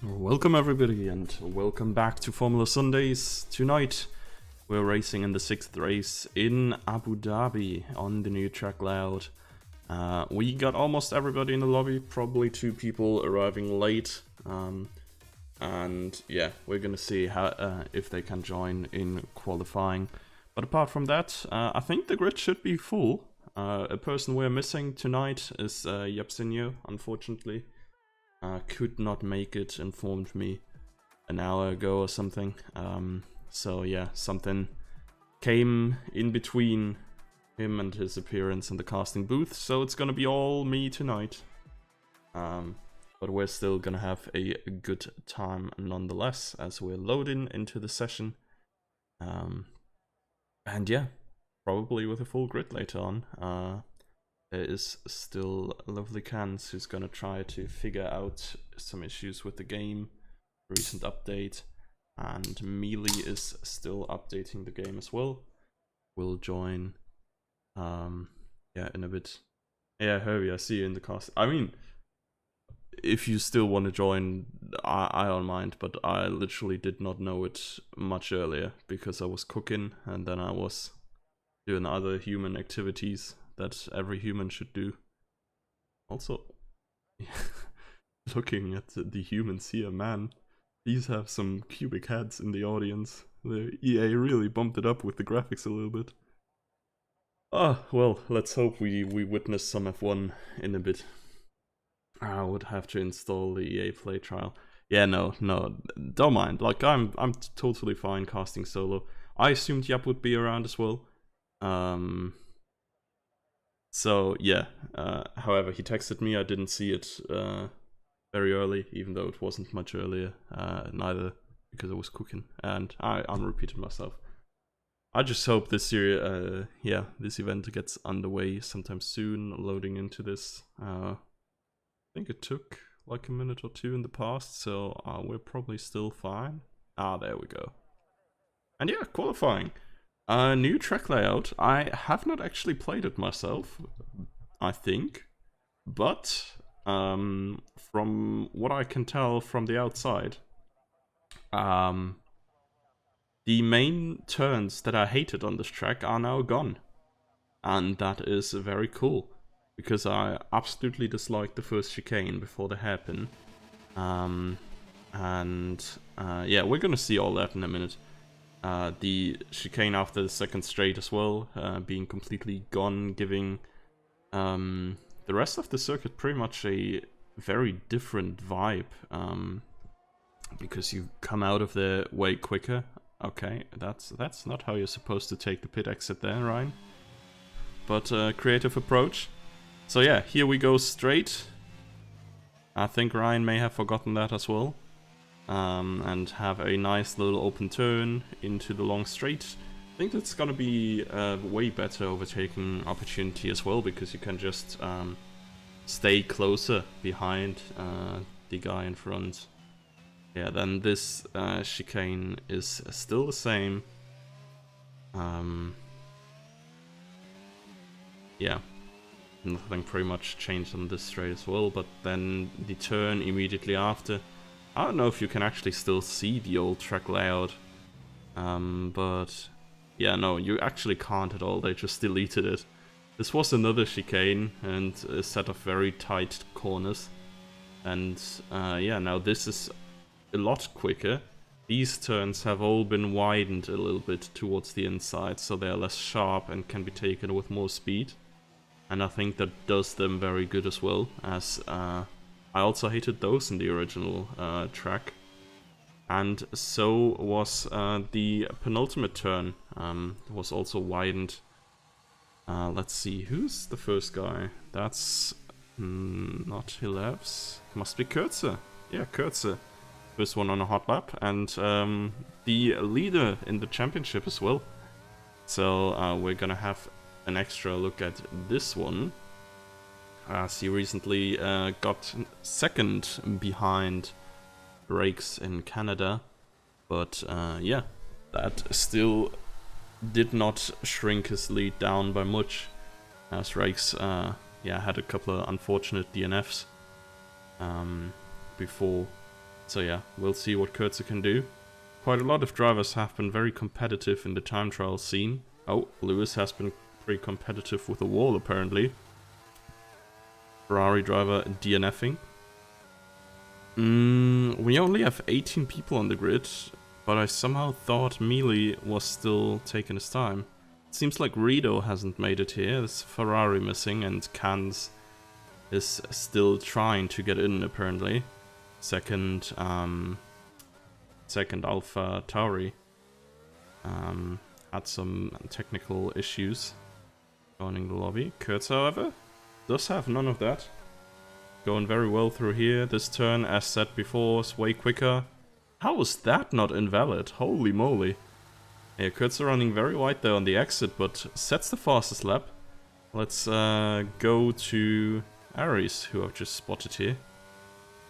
Welcome everybody and welcome back to Formula Sundays. Tonight we're racing in the 6th race in Abu Dhabi on the new track layout. We got almost everybody in the lobby, probably 2 people arriving late. And yeah, we're gonna see how if they can join in qualifying. But apart from that, I think the grid should be full. A person we're missing tonight is Yapsinho, unfortunately. Could not make it, informed me an hour ago or something. So yeah, something came in between him and his appearance in the casting booth, so it's gonna be all me tonight. But we're still gonna have a good time nonetheless as we're loading into the session. And yeah, probably with a full grid later on. There is still Lovely Cans who's gonna try to figure out some issues with the game, recent update, and Mealy is still updating the game as well. We'll join yeah, in a bit. Yeah, Herbie, I see you in the cast. I mean, if you still want to join, I don't mind, but I literally did not know it much earlier because I was cooking and then I was doing other human activities that every human should do. Also, looking at the humans here, man, these have some cubic heads in the audience. The EA really bumped it up with the graphics a little bit. Ah, well, let's hope we witness some F1 in a bit. I would have to install the EA Play trial. Yeah, no, don't mind. Like, I'm totally fine casting solo. I assumed Yap would be around as well. So yeah, however, he texted me. I didn't see it very early, even though it wasn't much earlier, neither because I was cooking, and I'm repeating myself. I just hope this year, this event gets underway sometime soon, loading into this. I think it took like a minute or 2 in the past, so we're probably still fine. There we go. And yeah, qualifying. New track layout. I have not actually played it myself, I think, but from what I can tell from the outside, the main turns that I hated on this track are now gone, and that is very cool because I absolutely disliked the first chicane before the hairpin, yeah, we're gonna see all that in a minute. The chicane after the second straight as well, being completely gone, giving the rest of the circuit pretty much a very different vibe, because you come out of there way quicker. Okay, that's not how you're supposed to take the pit exit there, Ryan. But creative approach. So yeah, here we go straight. I think Ryan may have forgotten that as well. And have a nice little open turn into the long straight. I think that's gonna be a way better overtaking opportunity as well, because you can just stay closer behind the guy in front. Yeah, then this chicane is still the same. Yeah, nothing pretty much changed on this straight as well, but then the turn immediately after. I don't know if you can actually still see the old track layout, but yeah, no, you actually can't at all. They just deleted it. This was another chicane and a set of very tight corners, and yeah, now this is a lot quicker. These turns have all been widened a little bit towards the inside, so they're less sharp and can be taken with more speed, and I think that does them very good as well, as I also hated those in the original track. And so was the penultimate turn, was also widened. Let's see, who's the first guy? That's not Hilevs. Must be Kurtzer. Yeah, Kurtzer. First one on a hot lap, and the leader in the championship as well. So we're gonna have an extra look at this one, as he recently got second behind Rakes in Canada. But yeah, that still did not shrink his lead down by much, as Rakes had a couple of unfortunate DNFs before So yeah, we'll see what Kurtzer can do. Quite a lot of drivers have been very competitive in the time trial scene. Oh, Lewis has been pretty competitive with the wall apparently. Ferrari driver DNFing. We only have 18 people on the grid, but I somehow thought Mealy was still taking his time. It seems like Rito hasn't made it here. There's Ferrari missing, and Kans is still trying to get in apparently. Second Alpha Tauri had some technical issues joining the lobby. Kurtz, however, does have none of that. Going very well through here. This turn, as said before, is way quicker. How was that not invalid? Holy moly. Yeah, Kurtz running very wide there on the exit, but sets the fastest lap. Let's go to Aries, who I've just spotted here.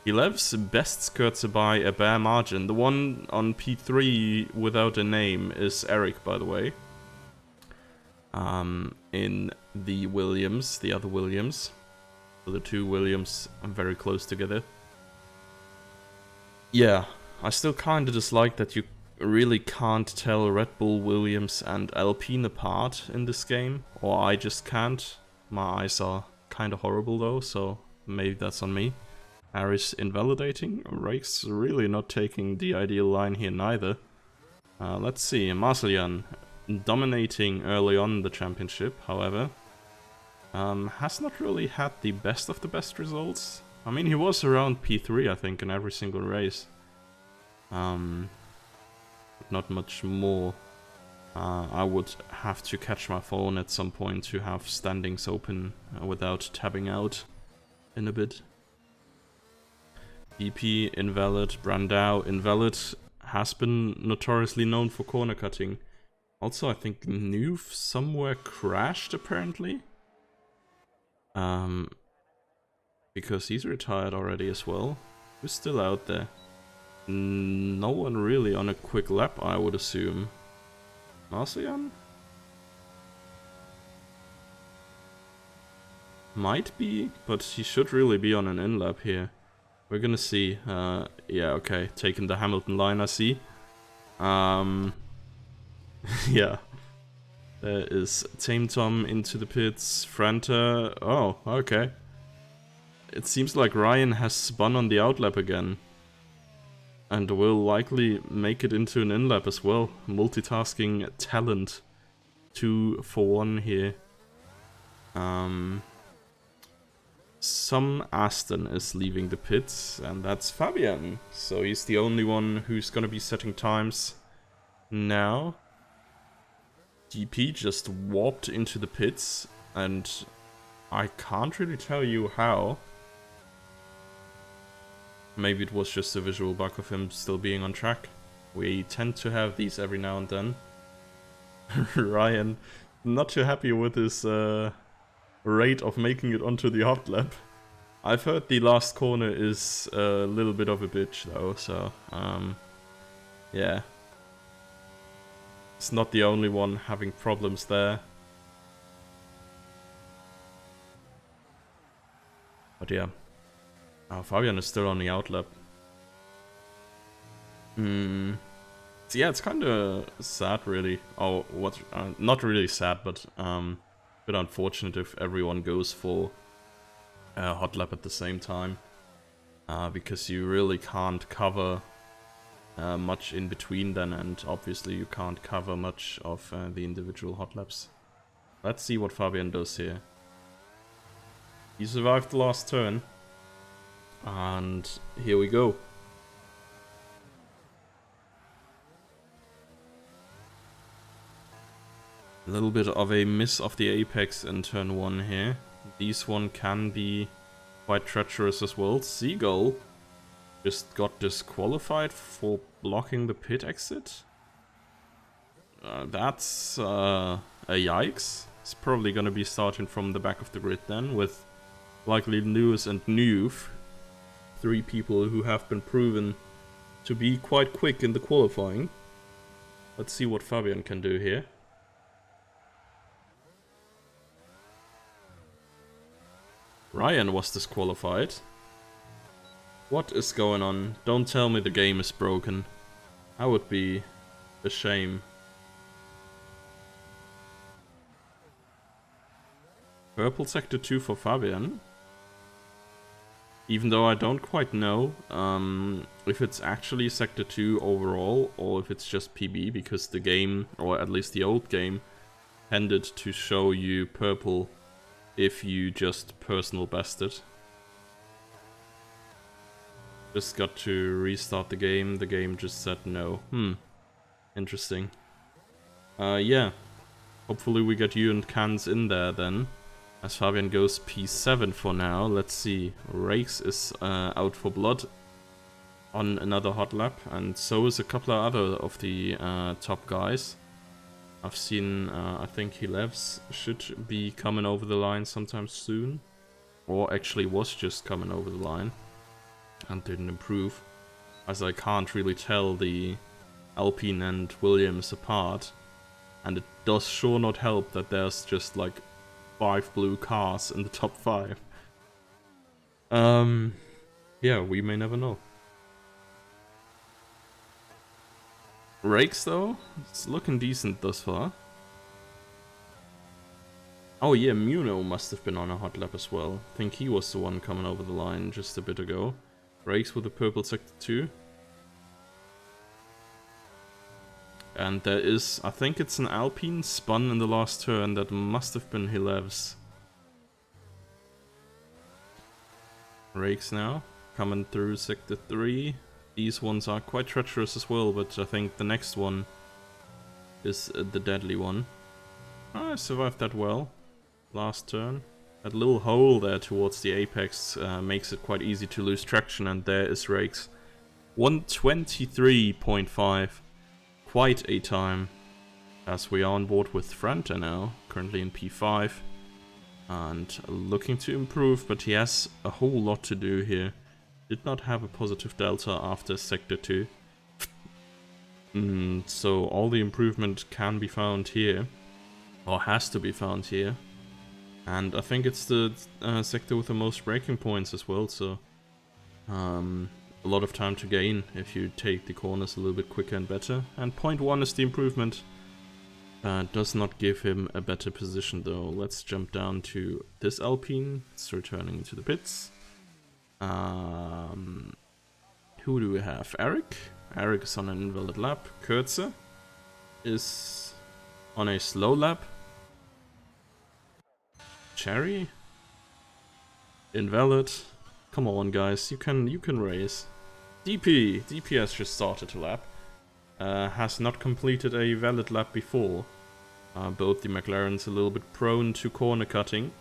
He lives bests Kurtzer by a bare margin. The one on P3 without a name is Eric, by the way. In the Williams, the other Williams. So the two Williams are very close together. Yeah, I still kinda dislike that you really can't tell Red Bull, Williams and Alpine apart in this game. Or I just can't. My eyes are kinda horrible though, so maybe that's on me. Aris invalidating. Raik's really not taking the ideal line here neither. Let's see, Marcelian dominating early on in the championship, however. Has not really had the best of the best results. I mean, he was around P3, I think, in every single race. But not much more. I would have to catch my phone at some point to have standings open without tabbing out in a bit. EP invalid, Brandau invalid, has been notoriously known for corner cutting. Also, I think Noof somewhere crashed apparently. Because he's retired already as well. Who's still out there? No one really on a quick lap, I would assume. Marcian? Might be, but he should really be on an in-lap here. We're gonna see. Yeah, okay. Taking the Hamilton line, I see. Yeah. There is Tame Tom into the pits. Franta. Oh, okay. It seems like Ryan has spun on the outlap again. And will likely make it into an in-lap as well. Multitasking talent. 2 for 1 here. Some Aston is leaving the pits, and that's Fabian. So he's the only one who's gonna be setting times now. GP just warped into the pits, and I can't really tell you how. Maybe it was just a visual bug of him still being on track. We tend to have these every now and then. Ryan, not too happy with his rate of making it onto the hot lap. I've heard the last corner is a little bit of a bitch though, so yeah. It's not the only one having problems there. But yeah. Fabian is still on the outlap. So yeah, it's kind of sad really. Oh, what? Not really sad, but a bit unfortunate if everyone goes for a hot lap at the same time. Because you really can't cover much in between then, and obviously you can't cover much of the individual hot laps. Let's see what Fabian does here. He survived the last turn. And here we go. A little bit of a miss of the apex in turn 1 here. This one can be quite treacherous as well. Seagull just got disqualified for blocking the pit exit. That's a yikes. It's probably going to be starting from the back of the grid then, with likely Lewis and Noof. 3 people who have been proven to be quite quick in the qualifying. Let's see what Fabian can do here. Ryan was disqualified. What is going on? Don't tell me the game is broken. That would be a shame. Purple sector 2 for Fabian. Even though I don't quite know if it's actually sector 2 overall or if it's just PB, because the game, or at least the old game, tended to show you purple if you just personal bested. Just got to restart the game just said no. Interesting. Yeah. Hopefully we get you and Cans in there then. As Fabian goes P7 for now. Let's see. Rakes is out for blood on another hot lap, and so is a couple of other of the top guys. I've seen, I think Hilevs should be coming over the line sometime soon. Or actually was just coming over the line and didn't improve. As I can't really tell the Alpine and Williams apart. And it does sure not help that there's just like 5 blue cars in the top 5. Yeah, we may never know. Rakes though, it's looking decent thus far. Oh yeah, Muno must have been on a hot lap as well. I think he was the one coming over the line just a bit ago. Rakes with the purple sector 2. And there is, I think it's an Alpine spun in the last turn, that must have been Hilevs. Rakes now, coming through sector 3. These ones are quite treacherous as well, but I think the next one is the deadly one. I survived that well. Last turn. That little hole there towards the apex makes it quite easy to lose traction, and there is Rakes. 123.5. Quite a time. As we are on board with Franta now, currently in P5. And looking to improve, but he has a whole lot to do here. Did not have a positive delta after sector 2. So all the improvement can be found here. Or has to be found here. And I think it's the sector with the most braking points as well, so a lot of time to gain if you take the corners a little bit quicker and better. And point 1 is the improvement. Does not give him a better position though. Let's jump down to this Alpine. It's returning to the pits. Who do we have? Eric? Eric is on an invalid lap. Kurze is on a slow lap. Cherry? Invalid. Come on guys, you can race. DP has just started a lap. Has not completed a valid lap before. Both the McLarens a little bit prone to corner cutting.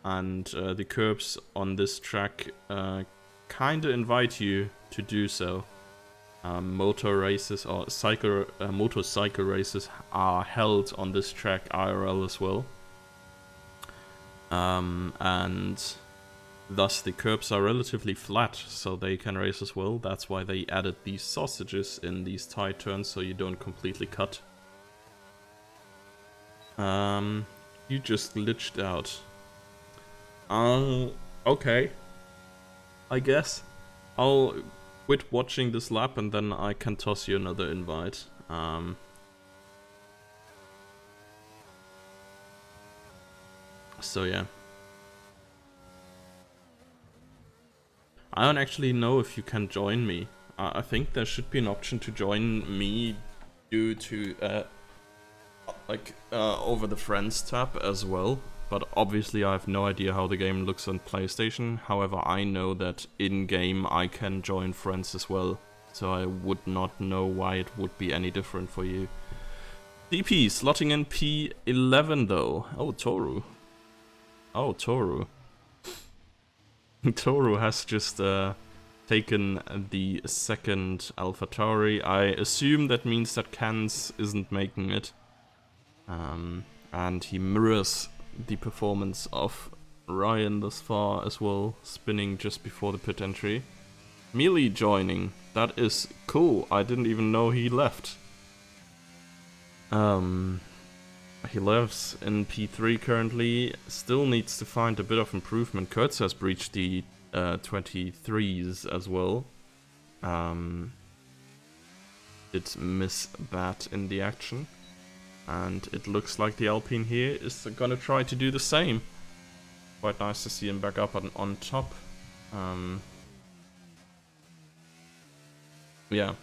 And the curbs on this track kinda invite you to do so. Motor races or motorcycle races are held on this track IRL as well. And thus the curbs are relatively flat, so they can race as well. That's why they added these sausages in these tight turns, so you don't completely cut. You just glitched out. Okay. I guess. I'll quit watching this lap and then I can toss you another invite. So yeah. I don't actually know if you can join me. I think there should be an option to join me due to over the friends tab as well. But obviously I have no idea how the game looks on PlayStation. However, I know that in-game I can join friends as well. So I would not know why it would be any different for you. DP slotting in P11 though. Oh, Toru. Oh, Toru. Toru has just taken the second AlphaTauri. I assume that means that Kans isn't making it. And he mirrors the performance of Ryan thus far as well, spinning just before the pit entry. Mealy joining. That is cool. I didn't even know he left. He lives in P3 currently, still needs to find a bit of improvement. Kurtz has breached the 23s as well. Did miss that in the action. And it looks like the Alpine here is gonna try to do the same. Quite nice to see him back up on top. Yeah.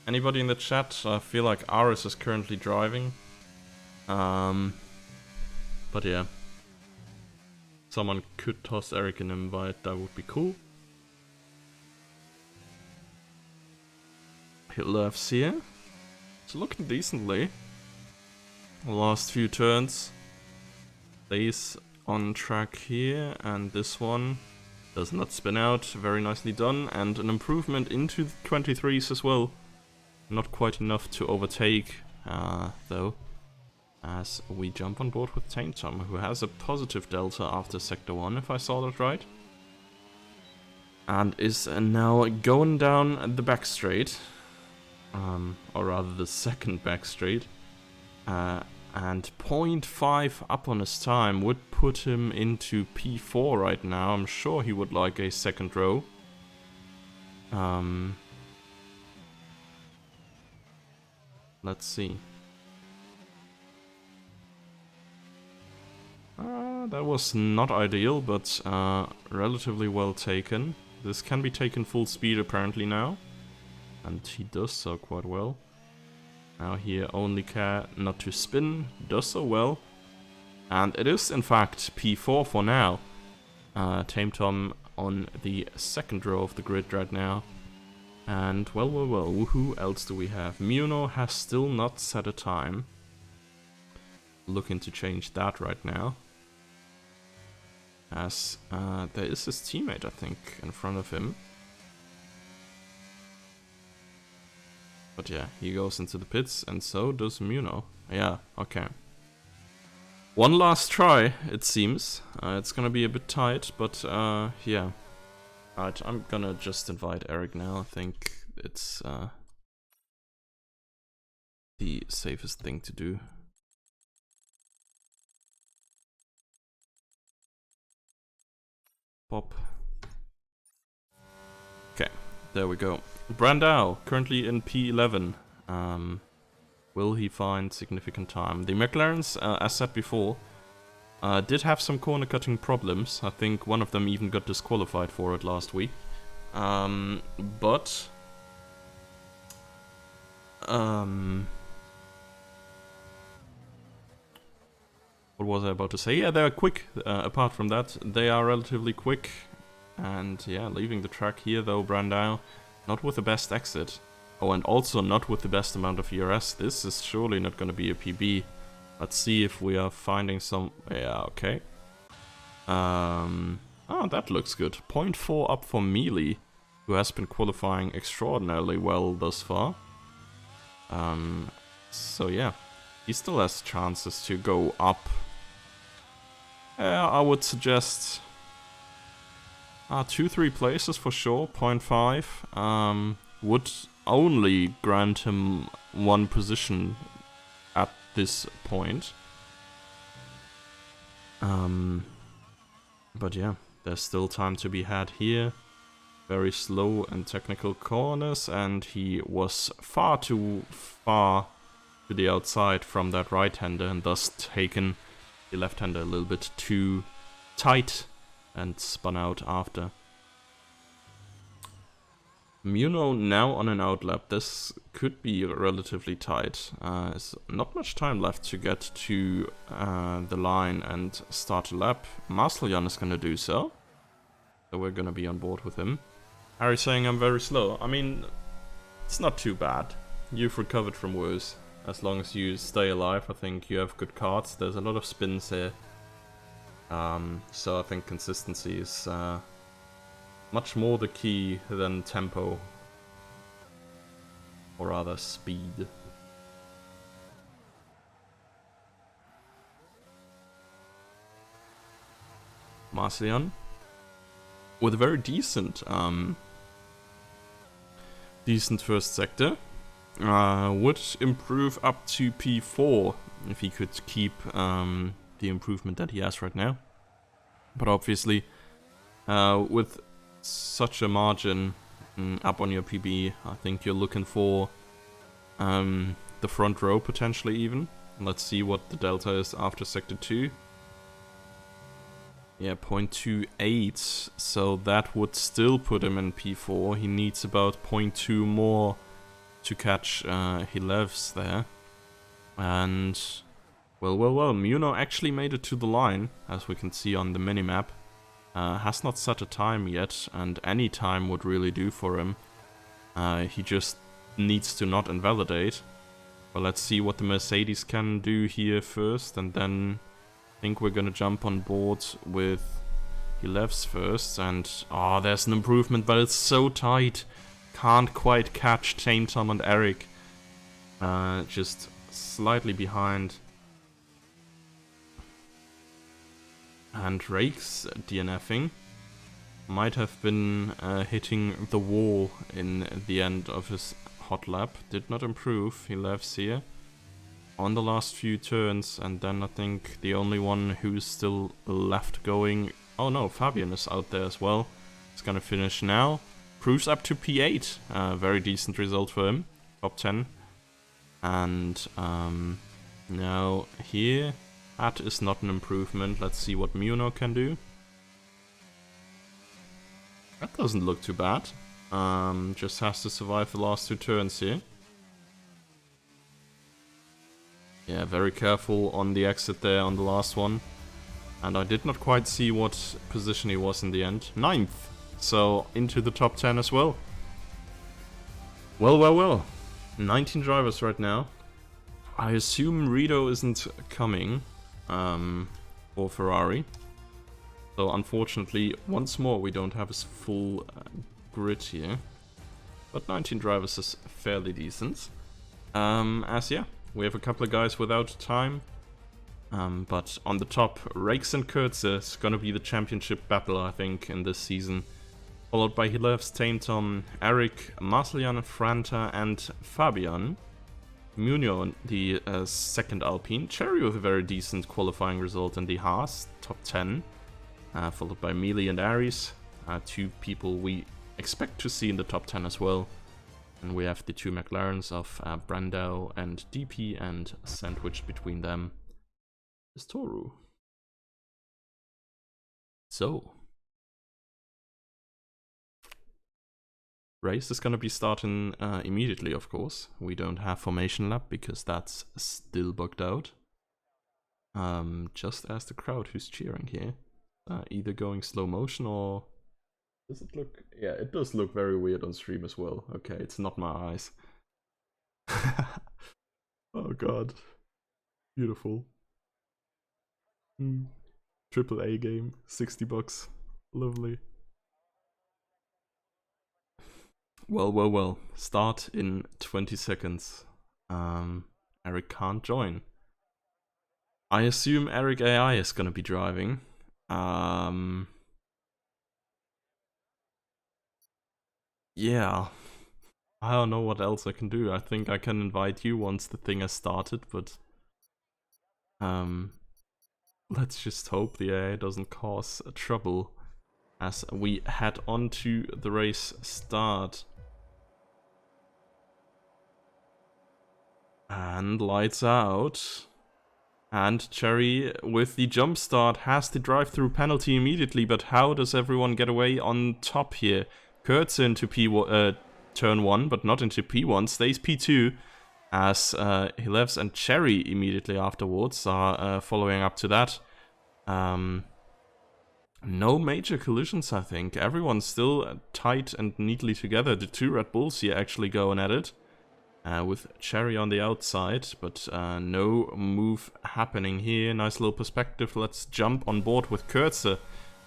Anybody in the chat? I feel like Aris is currently driving. But yeah. Someone could toss Eric an invite, that would be cool. Hitler FC. It's looking decently. The last few turns. Stays on track here, and this one does not spin out. Very nicely done, and an improvement into the 23s as well. Not quite enough to overtake, though, as we jump on board with Tame Tom, who has a positive delta after Sector 1, if I saw that right. And is now going down the back straight, or rather the second back straight. And 0.5 up on his time would put him into P4 right now. I'm sure he would like a second row. Let's see. That was not ideal, but relatively well taken. This can be taken full speed apparently now. And he does so quite well. Now here only care not to spin, does so well. And it is in fact P4 for now. Tame Tom on the second row of the grid right now. And well, who else do we have? Muno has still not set a time. Looking to change that right now. As there is his teammate, I think, in front of him. But yeah, he goes into the pits, and so does Muno. Yeah, okay. One last try, it seems. It's gonna be a bit tight, but yeah. Alright, I'm gonna just invite Eric now. I think it's the safest thing to do. Pop. Okay, there we go. Brandao, currently in P11. Will he find significant time? The McLarens, as said before, did have some corner cutting problems. I think one of them even got disqualified for it last week. But what was I about to say? Yeah, they're quick. Apart from that, they are relatively quick. And yeah, leaving the track here though, Brandao. Not with the best exit. Oh, and also not with the best amount of ERS. This is surely not going to be a PB. Let's see if we are finding some... Yeah, okay. Oh, that looks good. 0.4 up for Mealy, who has been qualifying extraordinarily well thus far. So yeah, he still has chances to go up. I would suggest... 2-3 places for sure, 0.5. Would only grant him one position at this point. But yeah, there's still time to be had here. Very slow and technical corners, and he was far too far to the outside from that right-hander, and thus taken the left-hander a little bit too tight and spun out after. Muno now on an outlap. This could be relatively tight. There's not much time left to get to the line and start a lap. Marceljan is going to do so. So we're going to be on board with him. Harry saying I'm very slow. I mean, it's not too bad. You've recovered from worse. As long as you stay alive, I think you have good cards. There's a lot of spins here. So I think consistency is much more the key than tempo, or rather speed. Marceljan with a very decent first sector. Would improve up to P4 if he could keep the improvement that he has right now. But obviously With such a margin up on your PB, I think you're looking for the front row potentially even. Let's see what the delta is after Sector 2. Yeah, 0.28, so that would still put him in P4. He needs about 0.2 more to catch Hilevs there. And, well, Muno actually made it to the line, as we can see on the minimap. Has not set a time yet, and any time would really do for him. He just needs to not invalidate. But let's see what the Mercedes can do here first, and then I think we're gonna jump on board with Hilevs first. And, oh, there's an improvement, but it's so tight. Can't quite catch Tame Tom and Eric. Just slightly behind. And Rake's DNFing might have been hitting the wall in the end of his hot lap. Did not improve. He left here on the last few turns, and then I think the only one who's still left going... Oh no, Fabian is out there as well. He's gonna finish now. Proves up to P8. Very decent result for him. Top 10. And now here... That is not an improvement. Let's see what Muno can do. That doesn't look too bad. Just has to survive the last 2 turns here. Yeah, very careful on the exit there on the last one. And I did not quite see what position he was in the end. 9th. So into the top 10 as well. Well. 19 drivers right now. I assume Rito isn't coming. For Ferrari. So unfortunately, once more, we don't have a full grid here. But 19 drivers is fairly decent. We have a couple of guys without time. But on the top, Rakes and Kurtz is gonna be the championship battle, I think, in this season. Followed by Hilevs, Tame Tom, Eric, Marcelian, Franta, and Fabian. Muno, the second Alpine. Cherry with a very decent qualifying result in the Haas, top 10. Followed by Mealy and Aries. 2 people we expect to see in the top 10 as well. And we have the 2 McLarens of Brandau and DP, and sandwiched between them is Toru. So, race is gonna be starting immediately, of course. We don't have formation lap because that's still booked out. Just as the crowd who's cheering here, either going slow motion or does it look? Yeah, it does look very weird on stream as well. Okay, it's not my eyes. Oh god, beautiful. Triple A game, $60, lovely. Well. Start in 20 seconds. Eric can't join. I assume Eric AI is gonna be driving. Yeah. I don't know what else I can do. I think I can invite you once the thing has started, but... let's just hope the AI doesn't cause trouble as we head on to the race start. And lights out. And Cherry with the jump start has the drive-through penalty immediately, but how does everyone get away on top here? Kurtz into turn 1, but not into P1, stays P2, as Hilevs and Cherry immediately afterwards are following up to that. No major collisions, I think. Everyone's still tight and neatly together. The 2 Red Bulls here actually going at it. With Cherry on the outside, but no move happening here. Nice little perspective. Let's jump on board with Kurtzer,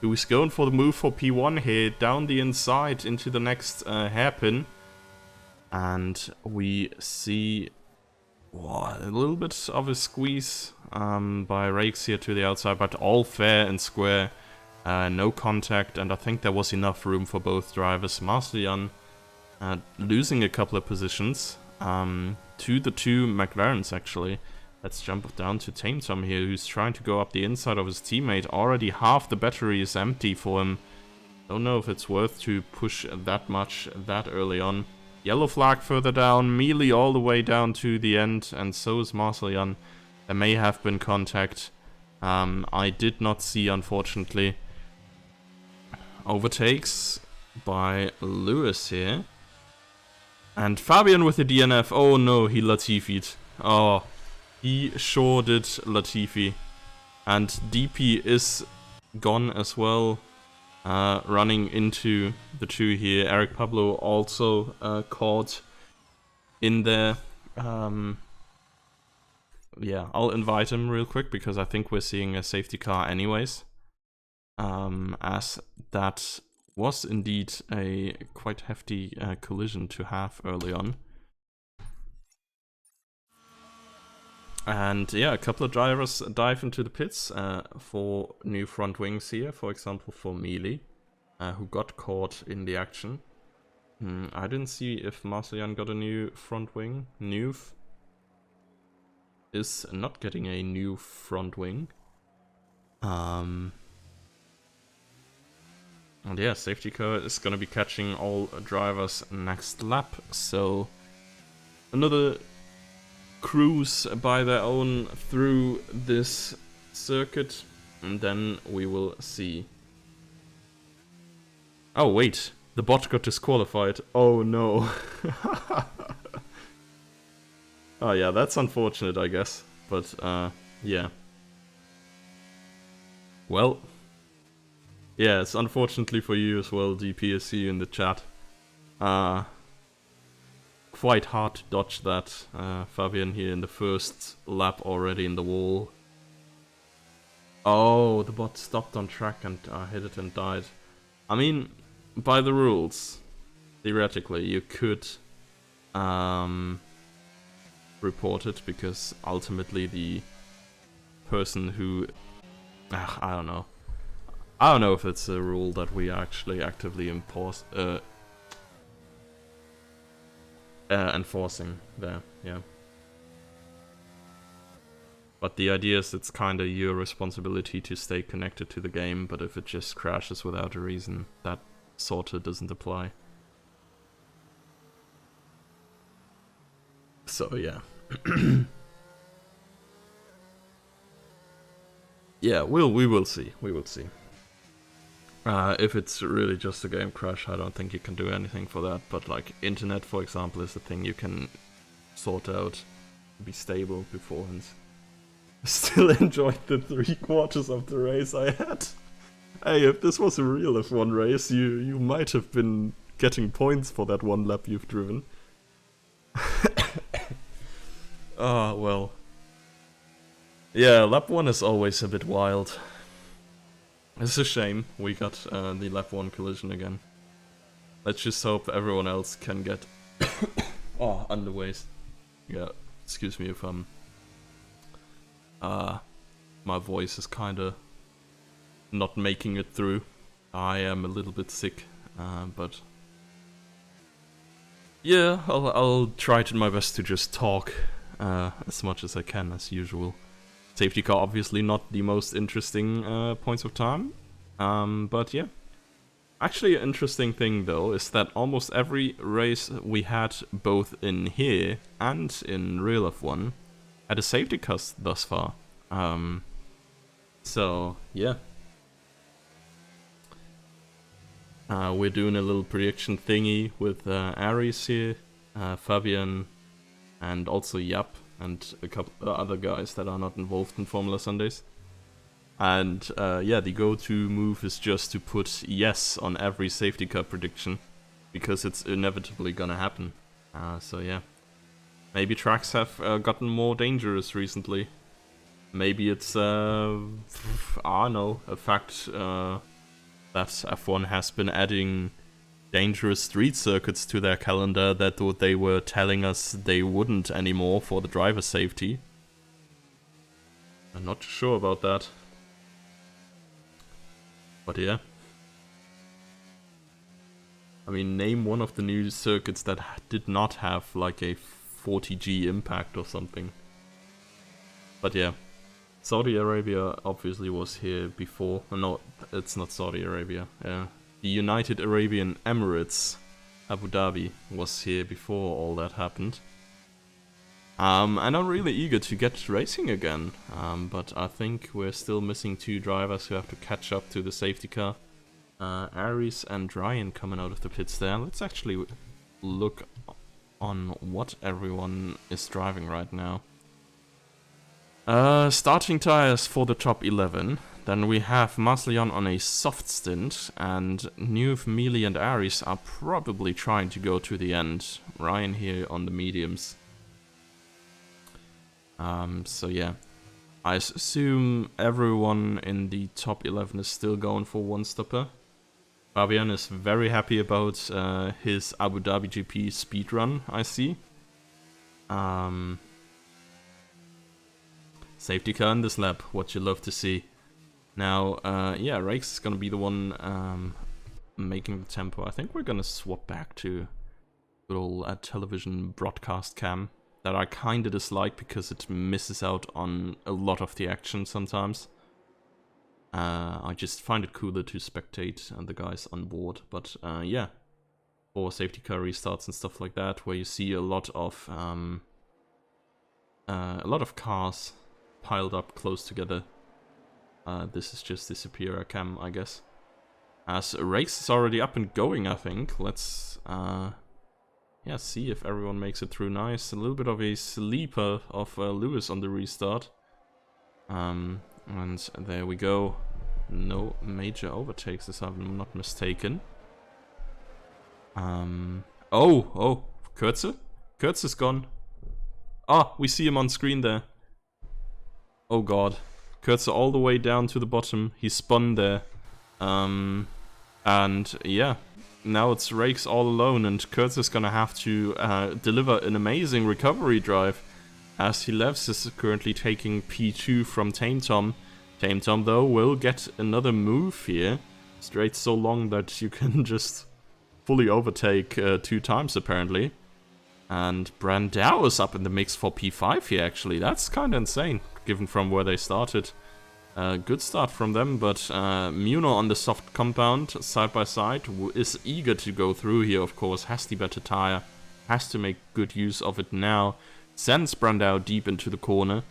who is going for the move for P1 here, down the inside into the next hairpin. And we see a little bit of a squeeze by Rakes here to the outside, but all fair and square. No contact, and I think there was enough room for both drivers. Marcelian losing a couple of positions. To the 2 McLarens actually. Let's jump down to Tame Tom here, who's trying to go up the inside of his teammate. Already half the battery is empty for him. Don't know if it's worth to push that much that early on. Yellow flag further down, Mealy all the way down to the end, and so is Marceljan. There may have been contact. I did not see, unfortunately. Overtakes by Lewis here. And Fabian with the DNF. Oh no, he Latifi'd. Oh, he sure did Latifi. And DP is gone as well. Running into the two here. Eric Pablo also caught in there. Yeah, I'll invite him real quick because I think we're seeing a safety car anyways. As that was indeed a quite hefty collision to have early on. And yeah, a couple of drivers dive into the pits for new front wings here. For example, for Mealy, who got caught in the action. I didn't see if Marceljan got a new front wing. Nuve is not getting a new front wing. And yeah, safety car is gonna be catching all drivers next lap. So another cruise by their own through this circuit, and then we will see. Oh wait, the bot got disqualified. Oh no. Oh yeah, that's unfortunate, I guess. But yeah. Well, yeah, it's unfortunately for you as well, DPSC in the chat. Quite hard to dodge that. Fabian here in the first lap already in the wall. Oh, the bot stopped on track and hit it and died. I mean, by the rules, theoretically, you could report it because ultimately the person who... I don't know. I don't know if it's a rule that we actually actively enforcing there, yeah. But the idea is it's kinda your responsibility to stay connected to the game, but if it just crashes without a reason, that sorta doesn't apply. So yeah. Yeah, we will see. We will see. If it's really just a game crash, I don't think you can do anything for that. But like internet, for example, is a thing you can sort out, be stable beforehand. Still enjoyed the 3/4 of the race I had. Hey, if this was a real F1 race, you might have been getting points for that one lap you've driven. Ah, well. Yeah, lap 1 is always a bit wild. It's a shame we got the lap 1 collision again. Let's just hope everyone else can get underways. Yeah, excuse me if my voice is kinda not making it through. I am a little bit sick, but yeah, I'll try to my best to just talk as much as I can as usual. Safety car obviously not the most interesting points of time, but yeah. Actually, an interesting thing though is that almost every race we had both in here and in real F1 had a safety car thus far. So yeah. We're doing a little prediction thingy with Aries here, Fabian, and also Yap, and a couple other guys that are not involved in Formula Sundays. And yeah, the go-to move is just to put yes on every safety car prediction, because it's inevitably gonna happen. So yeah. Maybe tracks have gotten more dangerous recently. Maybe it's, I don't know, a fact that F1 has been adding dangerous street circuits to their calendar that they were telling us they wouldn't anymore for the driver safety. I'm not sure about that. But yeah. I mean, name one of the new circuits that did not have like a 40G impact or something. But yeah. Saudi Arabia obviously was here before. No, it's not Saudi Arabia. Yeah. The United Arabian Emirates, Abu Dhabi, was here before all that happened. And I'm really eager to get racing again, but I think we're still missing 2 drivers who have to catch up to the safety car. Aries and Ryan coming out of the pits there. Let's actually look on what everyone is driving right now. Starting tires for the top 11. Then we have Maslian on a soft stint, and Nuve, Mealy and Aries are probably trying to go to the end. Ryan here on the mediums. So yeah, I assume everyone in the top 11 is still going for one stopper. Fabian is very happy about his Abu Dhabi GP speedrun, I see. Safety car in this lap, what you love to see. Now, yeah, Rakes is gonna be the one making the tempo. I think we're gonna swap back to good old television broadcast cam that I kinda dislike because it misses out on a lot of the action sometimes. I just find it cooler to spectate the guys on board, but yeah, for safety car restarts and stuff like that, where you see a lot of cars piled up close together. This is just the superior cam, I guess. As Rakes is already up and going, I think. Let's yeah, see if everyone makes it through nice. A little bit of a sleeper of Lewis on the restart. And there we go. No major overtakes, if I'm not mistaken. Oh, Kurze? Kurze's gone. Ah, we see him on screen there. Oh god. Kurze all the way down to the bottom. He spun there. And yeah, now it's Rakes all alone, and Kurze's gonna have to deliver an amazing recovery drive, as he Levs is currently taking P2 from Tame Tom. Tame Tom, though, will get another move here. Straight so long that you can just fully overtake 2 times, apparently. And Brandao is up in the mix for P5 here, actually. That's kind of insane, given from where they started. Good start from them, but Muno on the soft compound, side by side, is eager to go through here, of course. Has the better tire, has to make good use of it now. Sends Brandao deep into the corner,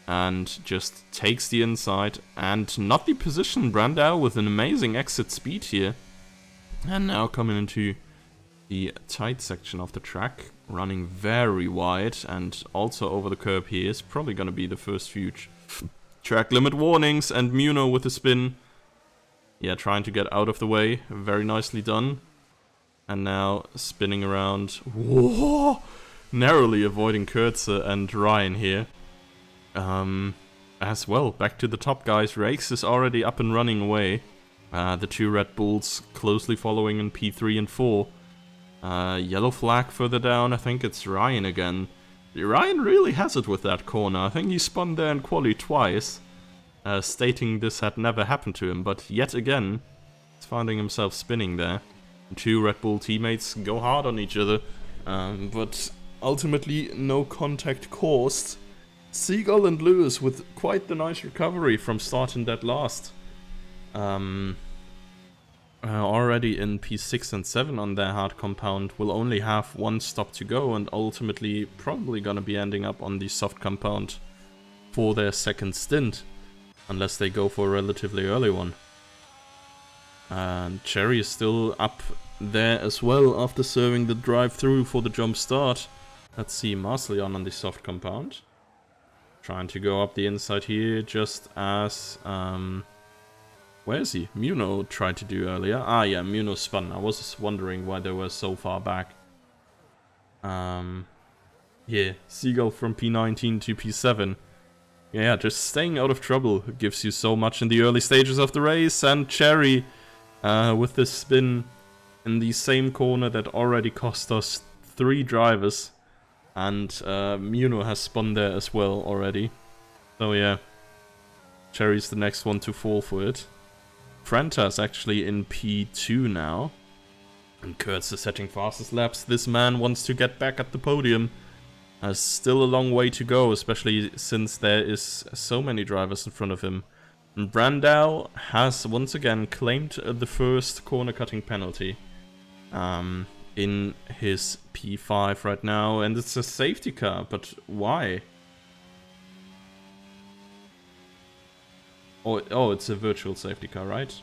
and just takes the inside, and not the position. Brandao with an amazing exit speed here. And now coming into the tight section of the track, running very wide, and also over the curb here is probably going to be the first few track limit warnings, and Muno with a spin. Yeah, trying to get out of the way. Very nicely done. And now spinning around. Whoa! Narrowly avoiding Kurze and Ryan here. As well, back to the top, guys. Rakes is already up and running away. The 2 Red Bulls closely following in P3 and 4. Yellow flag further down. I think it's Ryan again. Ryan really has it with that corner. I think he spun there in quali twice, stating this had never happened to him, but yet again, he's finding himself spinning there. 2 Red Bull teammates go hard on each other, but ultimately no contact caused. Seagull and Lewis with quite the nice recovery from starting that last. Already in P6 and 7 on their hard compound, will only have 1 stop to go, and ultimately probably gonna be ending up on the soft compound for their second stint, unless they go for a relatively early one. And Cherry is still up there as well after serving the drive-through for the jump start. Let's see Marslion on the soft compound. Trying to go up the inside here, just as where is he? Muno tried to do earlier. Ah, yeah, Muno spun. I was just wondering why they were so far back. Yeah, Seagull from P19 to P7. Yeah, just staying out of trouble gives you so much in the early stages of the race. And Cherry with this spin in the same corner that already cost us 3 drivers. And Muno has spun there as well already. So yeah, Cherry's the next one to fall for it. Frenta's actually in P2 now. And Kurtz is setting fastest laps. This man wants to get back at the podium. Has still a long way to go, especially since there is so many drivers in front of him. Brandao has once again claimed the first corner cutting penalty in his P5 right now, and it's a safety car, but why? Oh, it's a virtual safety car, right?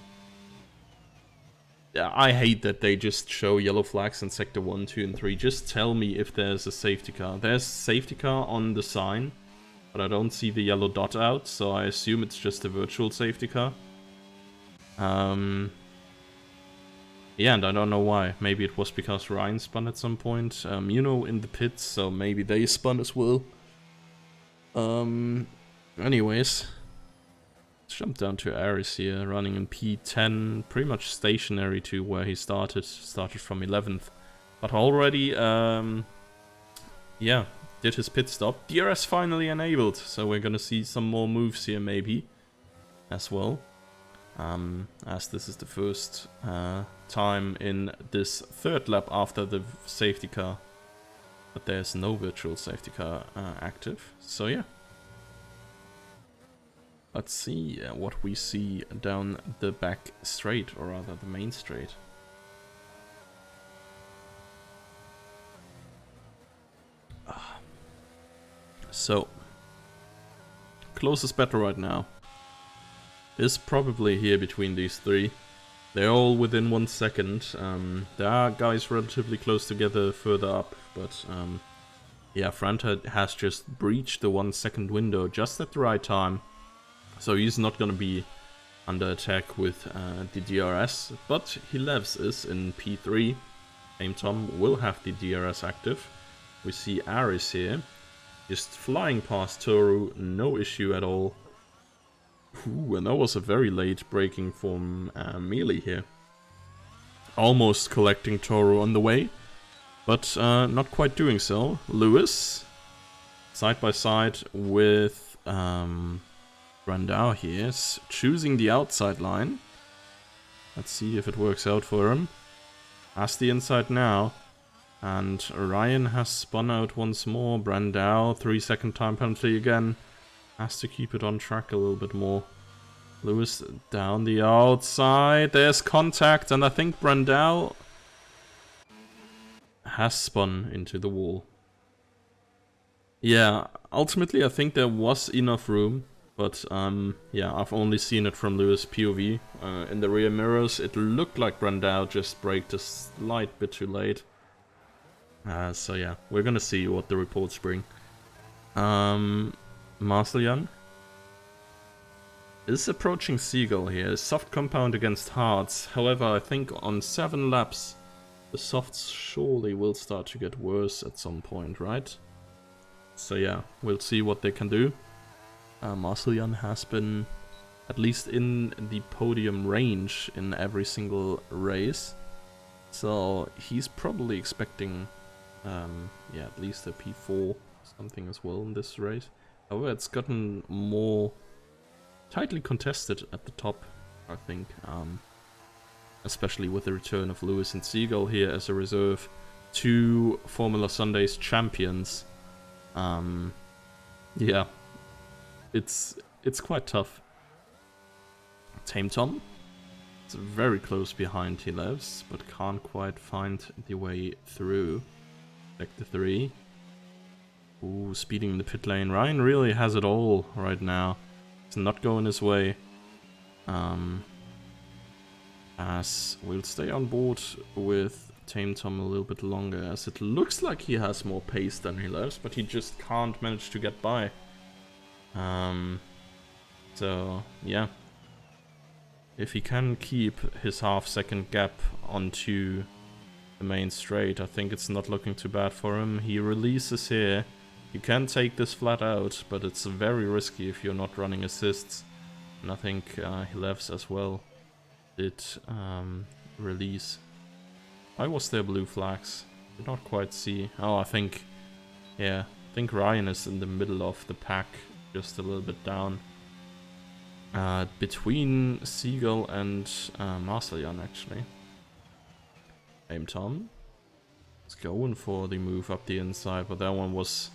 I hate that they just show yellow flags in sector 1, 2, and 3. Just tell me if there's a safety car. There's a safety car on the sign, but I don't see the yellow dot out, so I assume it's just a virtual safety car. Yeah, and I don't know why. Maybe it was because Ryan spun at some point. In the pits, so maybe they spun as well. Anyways. Let's jump down to Aris here, running in P10, pretty much stationary to where he started from 11th. But already, did his pit stop. DRS finally enabled, so we're gonna see some more moves here maybe, as well. As this is the first time in this third lap after the safety car. But there's no virtual safety car active, so yeah. Let's see what we see down the back straight, or rather the main straight. So, closest battle right now is probably here between these three. They're all within 1 second. There are guys relatively close together further up, but yeah, Franta has just breached the 1 second window just at the right time. So he's not gonna be under attack with the DRS, but Hilevs is in P3. Aim Tom will have the DRS active. We see Aris here, just flying past Toru, no issue at all. Ooh, and that was a very late braking from Melee here. Almost collecting Toru on the way, but not quite doing so. Lewis, side by side with Brandao here, is choosing the outside line. Let's see if it works out for him. Has the inside now. And Ryan has spun out once more. Brandao, 3 second time penalty again. Has to keep it on track a little bit more. Lewis down the outside. There's contact, and I think Brandao has spun into the wall. Yeah, ultimately I think there was enough room. But yeah, I've only seen it from Lewis' POV. In the rear mirrors, it looked like Brandao just braked a slight bit too late. So yeah, we're gonna see what the reports bring. Marcelian is approaching Seagull here. Soft compound against hards. However, I think on 7 laps, the softs surely will start to get worse at some point, right? So yeah, we'll see what they can do. Marcelian has been at least in the podium range in every single race. So he's probably expecting yeah, at least a P4 something as well in this race. However, it's gotten more tightly contested at the top, I think. Especially with the return of Lewis and Seagull here as a reserve. 2 Formula Sundays champions. Yeah. It's quite tough. Tame Tom. It's very close behind Hilevs, but can't quite find the way through. Sector 3. Ooh, speeding in the pit lane. Ryan really has it all right now. It's not going his way. As we'll stay on board with Tame Tom a little bit longer, as it looks like he has more pace than Hilevs, but he just can't manage to get by. So, yeah. If he can keep his half-second gap onto the main straight, I think it's not looking too bad for him. He releases here. You can take this flat out, but it's very risky if you're not running assists. And I think Hilevs as well did release. Why was there blue flags? Did not quite see. Oh, I think Ryan is in the middle of the pack. Just a little bit down. Between Seagull and Marcelian, actually. Aim Tom is going for the move up the inside, but that one was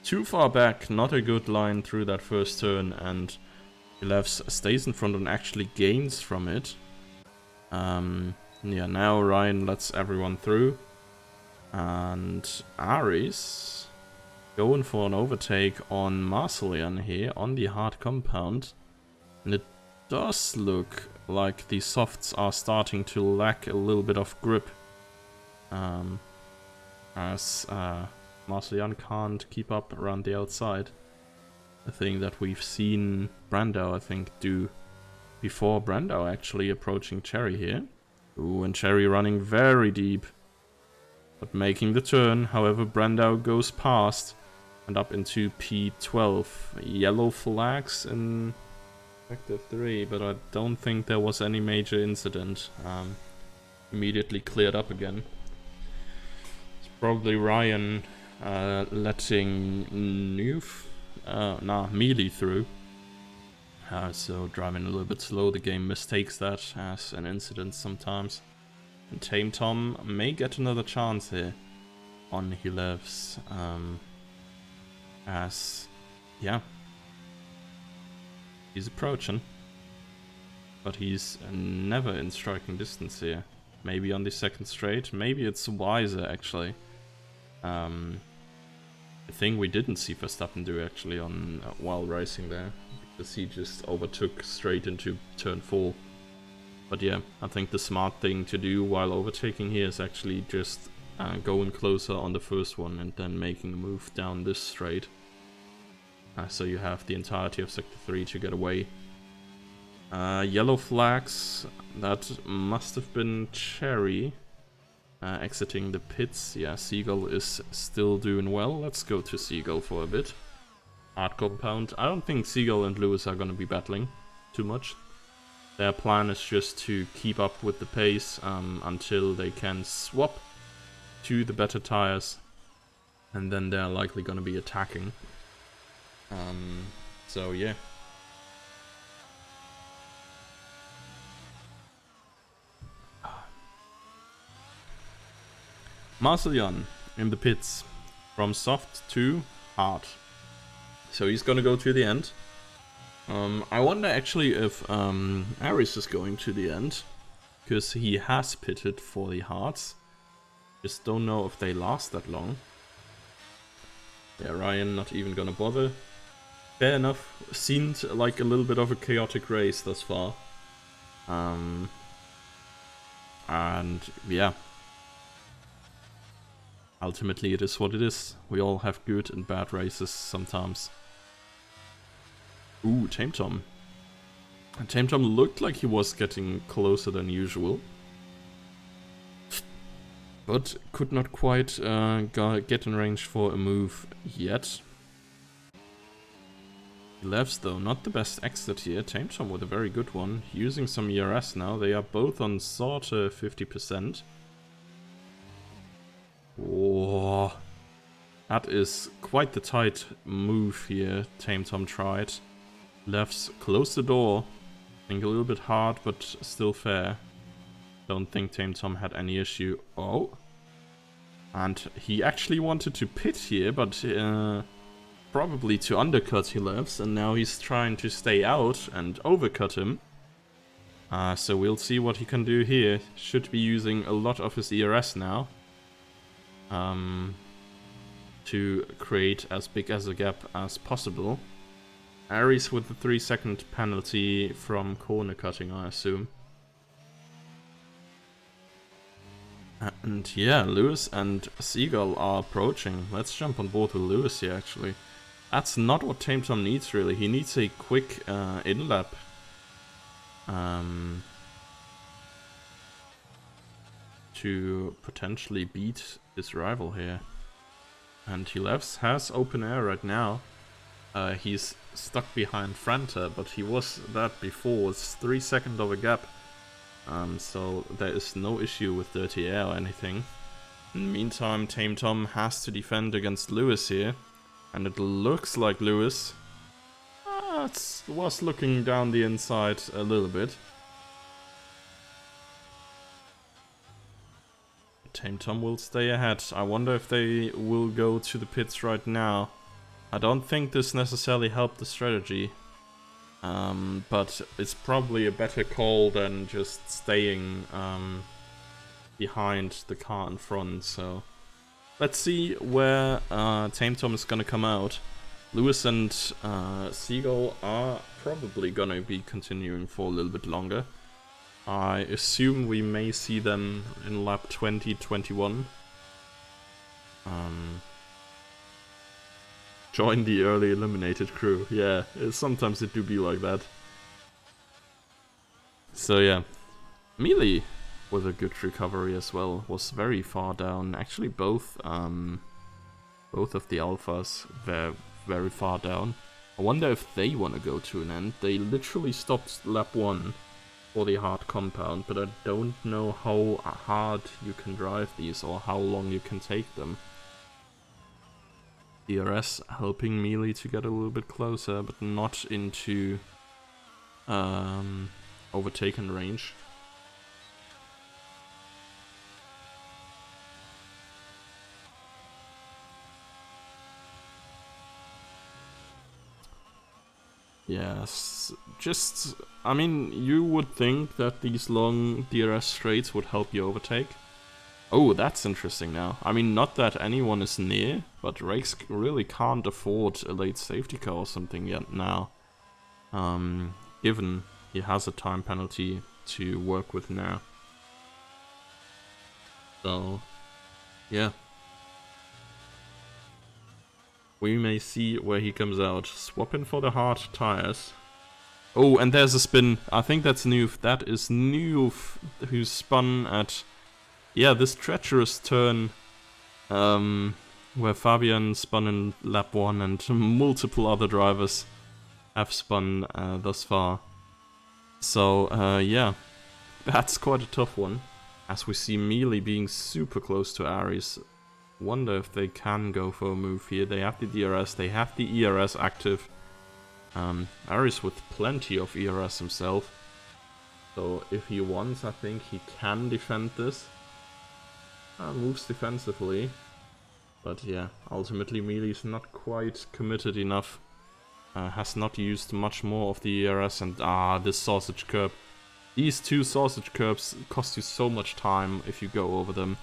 too far back. Not a good line through that first turn, and Levs stays in front and actually gains from it. Yeah, now Ryan lets everyone through. And Aris going for an overtake on Marcelian here on the hard compound. And it does look like the softs are starting to lack a little bit of grip. As Marcelian can't keep up around the outside. A thing that we've seen Brando, I think, do before. Brando actually approaching Cherry here. Ooh, and Cherry running very deep. But making the turn, however, Brando goes past and up into P12. Yellow flags in Sector 3, but I don't think there was any major incident. Immediately cleared up again. It's probably Ryan letting Mealy through. So driving a little bit slow, the game mistakes that as an incident sometimes. And Tame Tom may get another chance here on He Lives. Yeah, he's approaching. But he's never in striking distance here. Maybe on the second straight, maybe it's wiser actually. A thing we didn't see Verstappen do actually on while racing there. Because he just overtook straight into turn 4. But yeah, I think the smart thing to do while overtaking here is actually just going closer on the first one and then making a move down this straight. So you have the entirety of Sector 3 to get away. Yellow flags, that must have been Cherry exiting the pits. Yeah, Seagull is still doing well. Let's go to Seagull for a bit. Hard compound. I don't think Seagull and Lewis are going to be battling too much. Their plan is just to keep up with the pace until they can swap to the better tires. And then they're likely going to be attacking. So yeah. Marcelian in the pits. From soft to hard. So he's going to go to the end. I wonder actually if Aris is going to the end, because he has pitted for the hards. Just don't know if they last that long. Yeah, Ryan not even gonna bother. Fair enough. Seemed like a little bit of a chaotic race thus far. And yeah. Ultimately it is what it is. We all have good and bad races sometimes. Ooh, Tame Tom. Tame Tom looked like he was getting closer than usual. But could not quite get in range for a move yet. Levs though, not the best exit here. Tame Tom with a very good one. Using some ERS now. They are both on sort of 50%. Oh, that is quite the tight move here Tame Tom tried. Levs close the door. I think a little bit hard, but still fair. Don't think Tame Tom had any issue. Oh. And he actually wanted to pit here, but probably to undercut He Lives. And now he's trying to stay out and overcut him. So we'll see what he can do here. Should be using a lot of his ERS now. To create as big as a gap as possible. Aries with the 3-second penalty from corner cutting, I assume. And yeah, Lewis and Seagull are approaching. Let's jump on board with Lewis here, actually. That's not what Tame Tom needs, really. He needs a quick in-lap. To potentially beat his rival here. And He Lives has open air right now. He's stuck behind Franta, but he was that before. It's 3 seconds of a gap. So there is no issue with dirty air or anything. In the meantime, Tame Tom has to defend against Lewis here. And it looks like Lewis was looking down the inside a little bit. Tame Tom will stay ahead. I wonder if they will go to the pits right now. I don't think this necessarily helped the strategy. But it's probably a better call than just staying behind the car in front. So let's see where Tame Tom is gonna come out. Lewis and Seagull are probably gonna be continuing for a little bit longer. I assume we may see them in lap 2021. Join the early eliminated crew. Yeah, sometimes it do be like that. So yeah, Mealy with a good recovery as well, was very far down. Actually, both of the alphas were very far down. I wonder if they want to go to an end. They literally stopped lap 1 for the hard compound, but I don't know how hard you can drive these or how long you can take them. DRS helping Mealy to get a little bit closer, but not into overtaken range. Yes, just, I mean, you would think that these long DRS straights would help you overtake. Oh, that's interesting now. I mean, not that anyone is near, but Rakes really can't afford a late safety car or something yet now. Given he has a time penalty to work with now. So, yeah. We may see where he comes out. Swap in for the hard tires. Oh, and there's a spin. I think that's Noof. That is Noof who spun at... Yeah, this treacherous turn where Fabian spun in lap 1 and multiple other drivers have spun thus far. So, yeah, that's quite a tough one. As we see Mealy being super close to Aries. Wonder if they can go for a move here. They have the DRS, they have the ERS active. Aries with plenty of ERS himself. So if he wants, I think he can defend this. Moves defensively. But yeah, ultimately Mealy's not quite committed enough. Has not used much more of the ERS, and this sausage curb. These two sausage curbs cost you so much time if you go over them.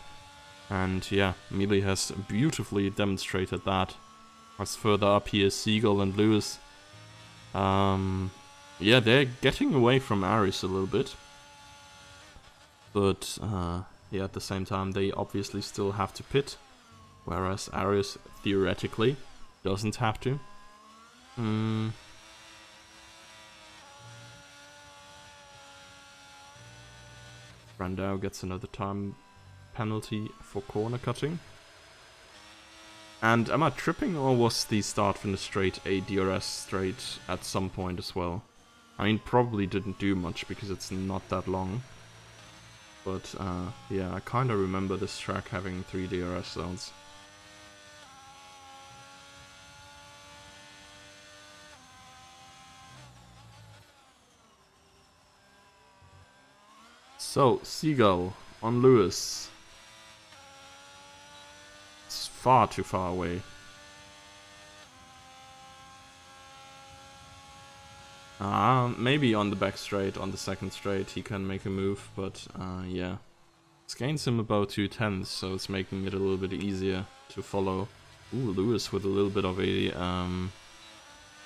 And yeah, Mealy has beautifully demonstrated that. As further up here, Seagull and Lewis. Yeah, they're getting away from Aries a little bit. But yeah, at the same time, they obviously still have to pit. Whereas Aries, theoretically, doesn't have to. Brandao gets another time penalty for corner cutting. And am I tripping, or was the start finish straight a DRS straight at some point as well? I mean, probably didn't do much because it's not that long. But yeah, I kind of remember this track having 3 DRS zones. So, Seagull on Lewis. It's far too far away. Maybe on the back straight, on the second straight, he can make a move, but yeah. This gains him about 2/10, so it's making it a little bit easier to follow. Ooh, Lewis with a little bit of a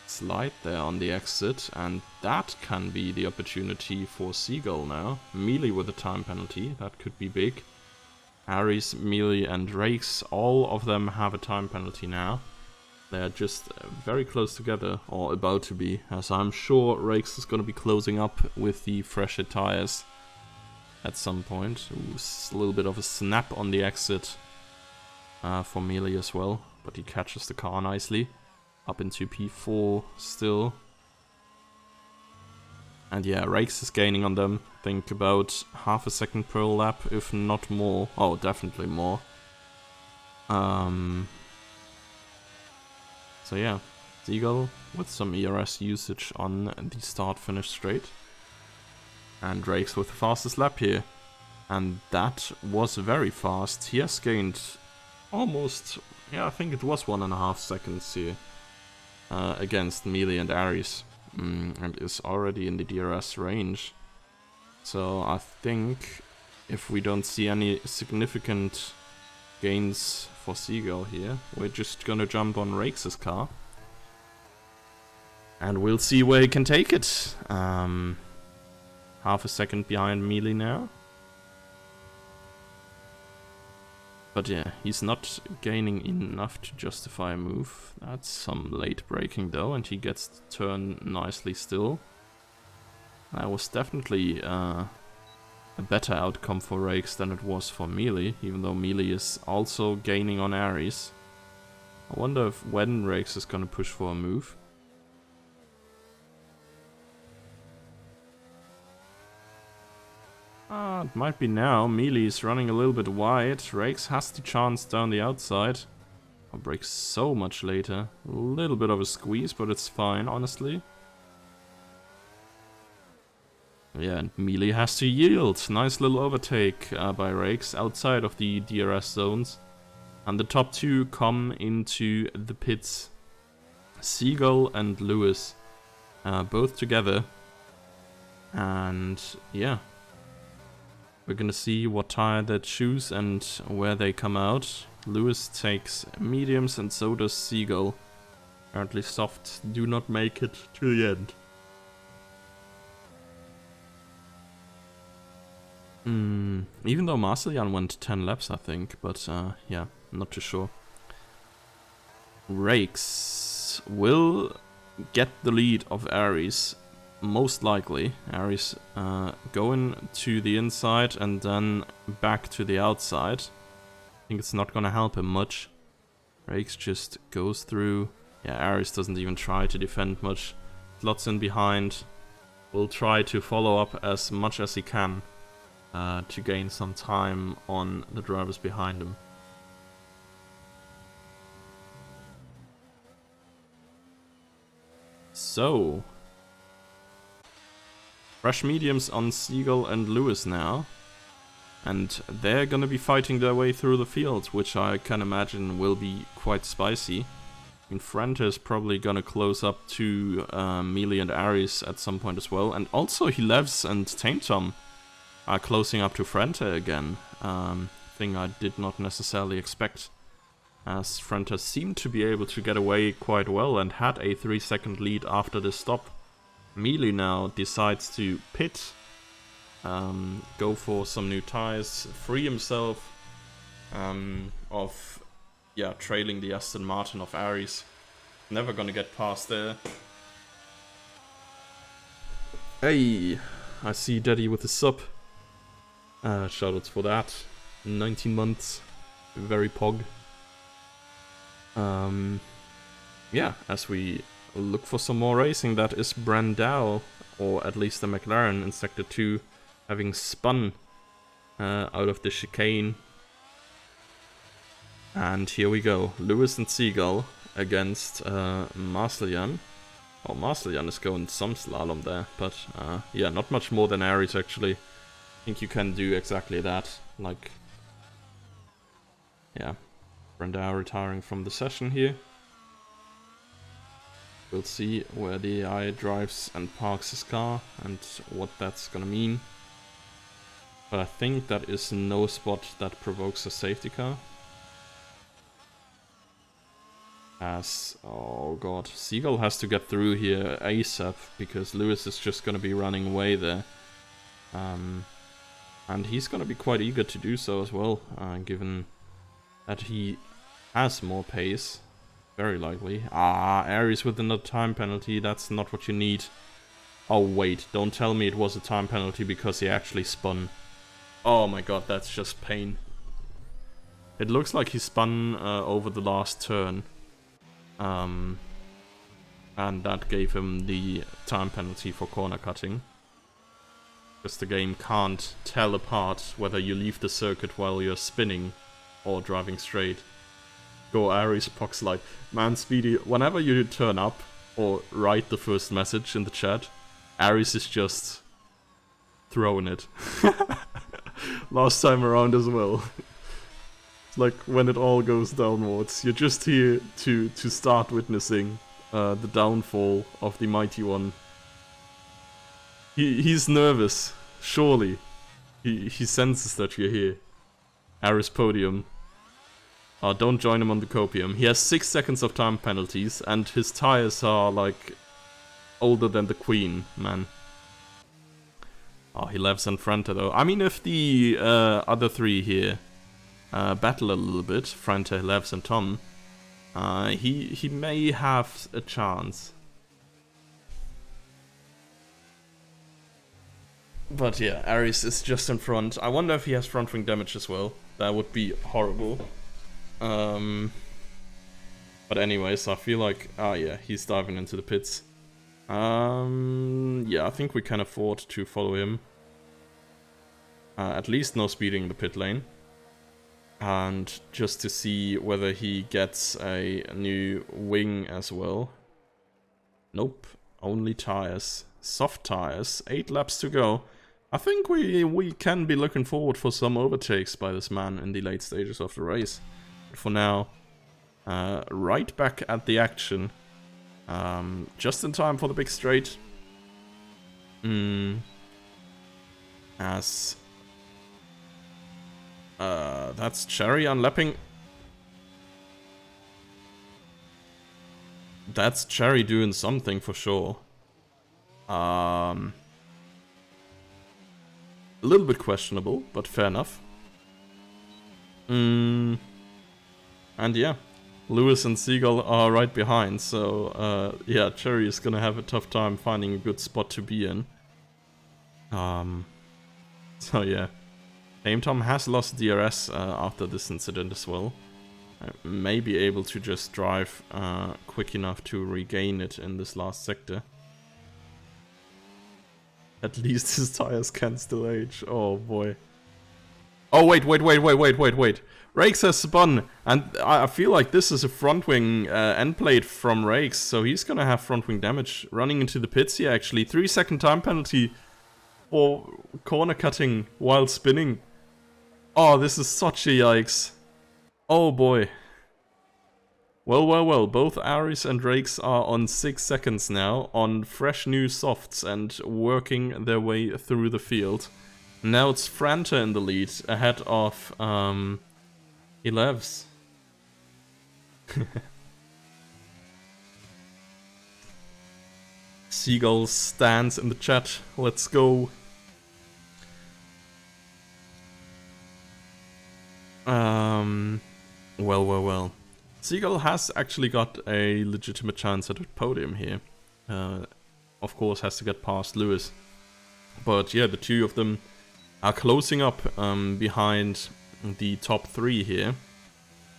slide there on the exit, and that can be the opportunity for Seagull now. Mealy with a time penalty, that could be big. Aries, Mealy and Rakes, all of them have a time penalty now. They're just very close together, or about to be, as I'm sure Rakes is going to be closing up with the fresher tires at some point. Ooh, a little bit of a snap on the exit for Mealy as well, but he catches the car nicely. Up into P4 still. And yeah, Rakes is gaining on them. I think about half a second per lap, if not more. Oh, definitely more. So yeah, Seagull with some ERS usage on the start-finish straight. And Rakes with the fastest lap here. And that was very fast. He has gained almost, yeah, I think it was 1.5 seconds here. Against Mealy and Aries. and is already in the DRS range. So I think if we don't see any significant gains for Seagull here, we're just gonna jump on Rakes' car. And we'll see where he can take it. Half a second behind Mealy now. But yeah, he's not gaining enough to justify a move. That's some late braking though, and he gets the turn nicely still. That was definitely a better outcome for Rakes than it was for Mealy, even though Mealy is also gaining on Aries. I wonder if when Rakes is gonna push for a move. It might be now. Mealy is running a little bit wide. Rakes has the chance down the outside. I'll brake so much later. A little bit of a squeeze, but it's fine, honestly. Yeah, and Mealy has to yield. Nice little overtake by Rakes outside of the DRS zones. And the top two come into the pits. Seagull and Lewis. Both together. And yeah. We're gonna see what tire they choose and where they come out. Lewis takes mediums and so does Seagull. Apparently softs do not make it to the end. Even though Marcelian went 10 laps, I think, but yeah, not too sure. Rakes will get the lead of Aries, most likely. Aries going to the inside and then back to the outside. I think it's not gonna help him much. Rakes just goes through. Yeah, Aries doesn't even try to defend much. Slots in behind. Will try to follow up as much as he can. To gain some time on the drivers behind him. So, fresh mediums on Seagull and Lewis now. And they're gonna be fighting their way through the field, which I can imagine will be quite spicy. I mean, Frente is probably gonna close up to Mealy and Aries at some point as well. And also Hilevs and Taintom are closing up to Frente again. Thing I did not necessarily expect, as Frente seemed to be able to get away quite well and had a 3-second lead after the stop. Mealy now decides to pit, go for some new tires, free himself of trailing the Aston Martin of Aries. Never gonna get past there. Hey, I see Daddy with a sub. Shoutouts for that. 19 months. Very pog. Yeah, as we look for some more racing, that is Brandao, or at least the McLaren in Sector 2, having spun out of the chicane. And here we go. Lewis and Seagull against Marcelian. Oh, Marcelian is going some slalom there, but yeah, not much more than Aries actually. I think you can do exactly that, like, yeah, Brandao retiring from the session here. We'll see where the AI drives and parks his car and what that's gonna mean. But I think that is no spot that provokes a safety car. As, oh god, Seagull has to get through here ASAP because Lewis is just gonna be running away there. And he's gonna be quite eager to do so as well, given that he has more pace. Very likely. Aries with another time penalty, that's not what you need. Oh wait, don't tell me it was a time penalty because he actually spun. Oh my god, that's just pain. It looks like he spun over the last turn. And that gave him the time penalty for corner cutting. Because the game can't tell apart whether you leave the circuit while you're spinning or driving straight. Go Aries, Poxlight. Man, Speedy, whenever you turn up or write the first message in the chat, Aries is just throwing it. Last time around as well. It's like when it all goes downwards. You're just here to start witnessing the downfall of the mighty one. He's nervous, surely. He senses that you're here. Aris podium. Oh, don't join him on the copium. He has 6 seconds of time penalties, and his tires are like older than the Queen, man. Oh, he left Franta though. I mean, if the other 3 here battle a little bit, Franta, Levs, and Tom, he may have a chance. But yeah, Aris is just in front. I wonder if he has front wing damage as well. That would be horrible. But anyways, I feel like... Ah, yeah, he's diving into the pits. Yeah, I think we can afford to follow him. At least no speeding in the pit lane. And just to see whether he gets a new wing as well. Nope, only tires. Soft tires, 8 laps to go. I think we can be looking forward for some overtakes by this man in the late stages of the race. But for now, right back at the action. Just in time for the big straight. As... that's Cherry unlapping. That's Cherry doing something for sure. A little bit questionable, but fair enough. And yeah, Lewis and Seagull are right behind, so yeah, Cherry is gonna have a tough time finding a good spot to be in. So yeah, Tom has lost DRS after this incident as well. May be able to just drive quick enough to regain it in this last sector. At least his tires can still age. Oh boy. Oh wait. Rakes has spun, and I feel like this is a front wing end plate from Rakes, so he's gonna have front wing damage running into the pits here actually. 3-second time penalty for corner cutting while spinning. Oh, this is such a yikes. Oh boy. Well, both Aris and Rakes are on 6 seconds now, on fresh new softs and working their way through the field. Now it's Franta in the lead, ahead of, Elevs. Seagull stands in the chat, let's go. Well. Seagull has actually got a legitimate chance at a podium here. Of course, has to get past Lewis. But yeah, the two of them are closing up behind the top 3 here.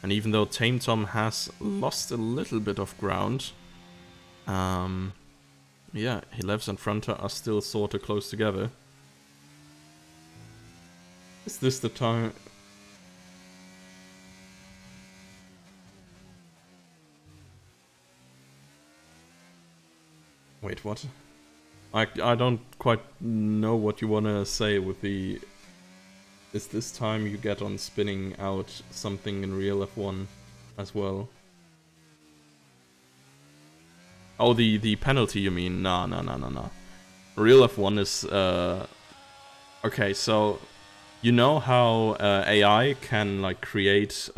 And even though Tame Tom has lost a little bit of ground, yeah, Elevs and Franta are still sort of close together. Is this the time? Wait, what? I don't quite know what you want to say with the... Is this time you get on spinning out something in real F1 as well? Oh, the penalty you mean? Nah. Real F1 is... Okay, so... You know how AI can like create...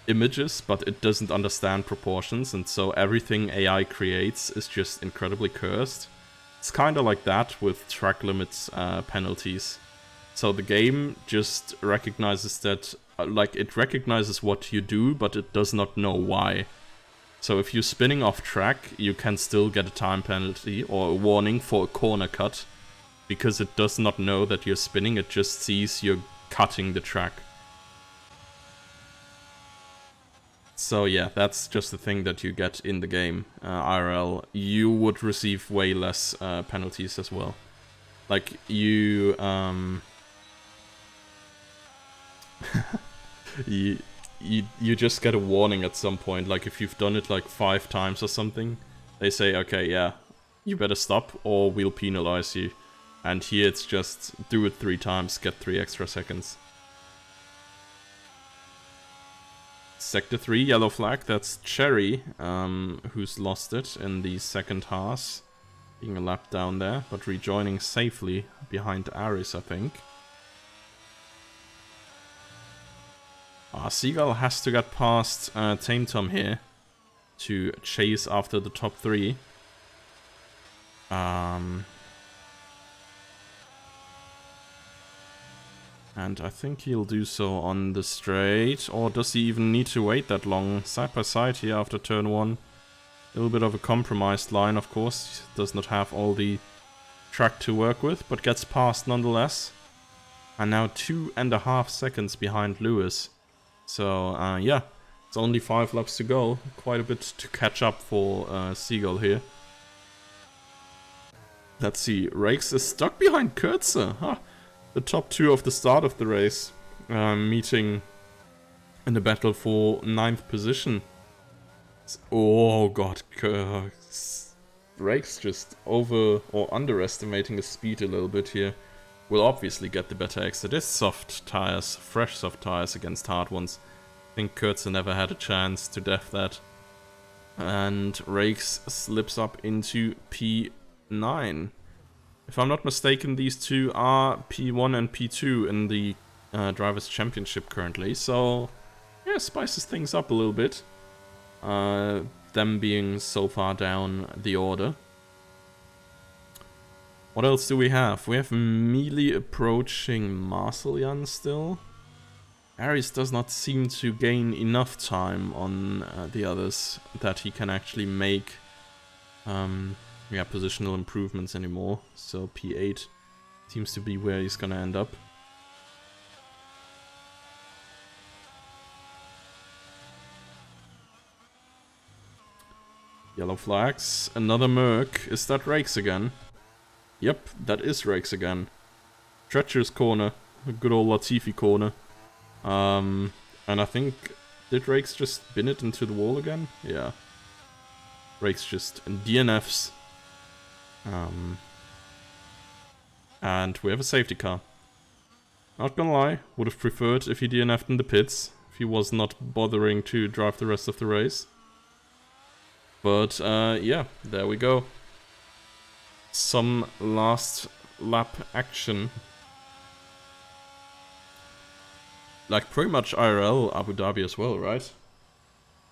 images, but it doesn't understand proportions, and so everything AI creates is just incredibly cursed. It's kind of like that with track limits penalties. So the game just recognizes that, like, it recognizes what you do, but it does not know why. So if you're spinning off track, you can still get a time penalty or a warning for a corner cut, because it does not know that you're spinning, it just sees you're cutting the track. So yeah, that's just the thing that you get in the game, IRL. You would receive way less penalties as well. Like, you, you just get a warning at some point, like if you've done it like 5 times or something, they say, okay, yeah, you better stop or we'll penalize you. And here it's just, do it 3 times, get 3 extra seconds. Sector 3, yellow flag, that's Cherry, who's lost it in the second Haas. Being a lap down there, but rejoining safely behind Aris, I think. Seagull has to get past Tame Tom here to chase after the top 3. And I think he'll do so on the straight. Or does he even need to wait that long? Side by side here after turn 1. A little bit of a compromised line, of course. Does not have all the track to work with, but gets past nonetheless. And now 2.5 seconds behind Lewis. So, yeah, it's only 5 laps to go. Quite a bit to catch up for Seagull here. Let's see, Rakes is stuck behind Kurtzer. Huh. The top 2 of the start of the race, meeting in the battle for 9th position. Oh god, Rakes just over or underestimating his speed a little bit here. Will obviously get the better exit. It's soft tires, fresh soft tires against hard ones. I think Kurtzer never had a chance to def that. And Rakes slips up into P9. If I'm not mistaken, these two are P1 and P2 in the Drivers' Championship currently. So, yeah, spices things up a little bit. Them being so far down the order. What else do we have? We have Mealy approaching Marceljan still. Aris does not seem to gain enough time on the others that he can actually make positional improvements anymore. So P8 seems to be where he's gonna end up. Yellow flags. Another Merc. Is that Rakes again? Yep, that is Rakes again. Treacherous corner. A good old Latifi corner. And I think... Did Rakes just bin it into the wall again? Yeah. Rakes just DNFs. And we have a safety car. Not gonna lie, would have preferred if he DNF'd in the pits. If he was not bothering to drive the rest of the race. But, yeah, there we go. Some last lap action. Like, pretty much IRL Abu Dhabi as well, right?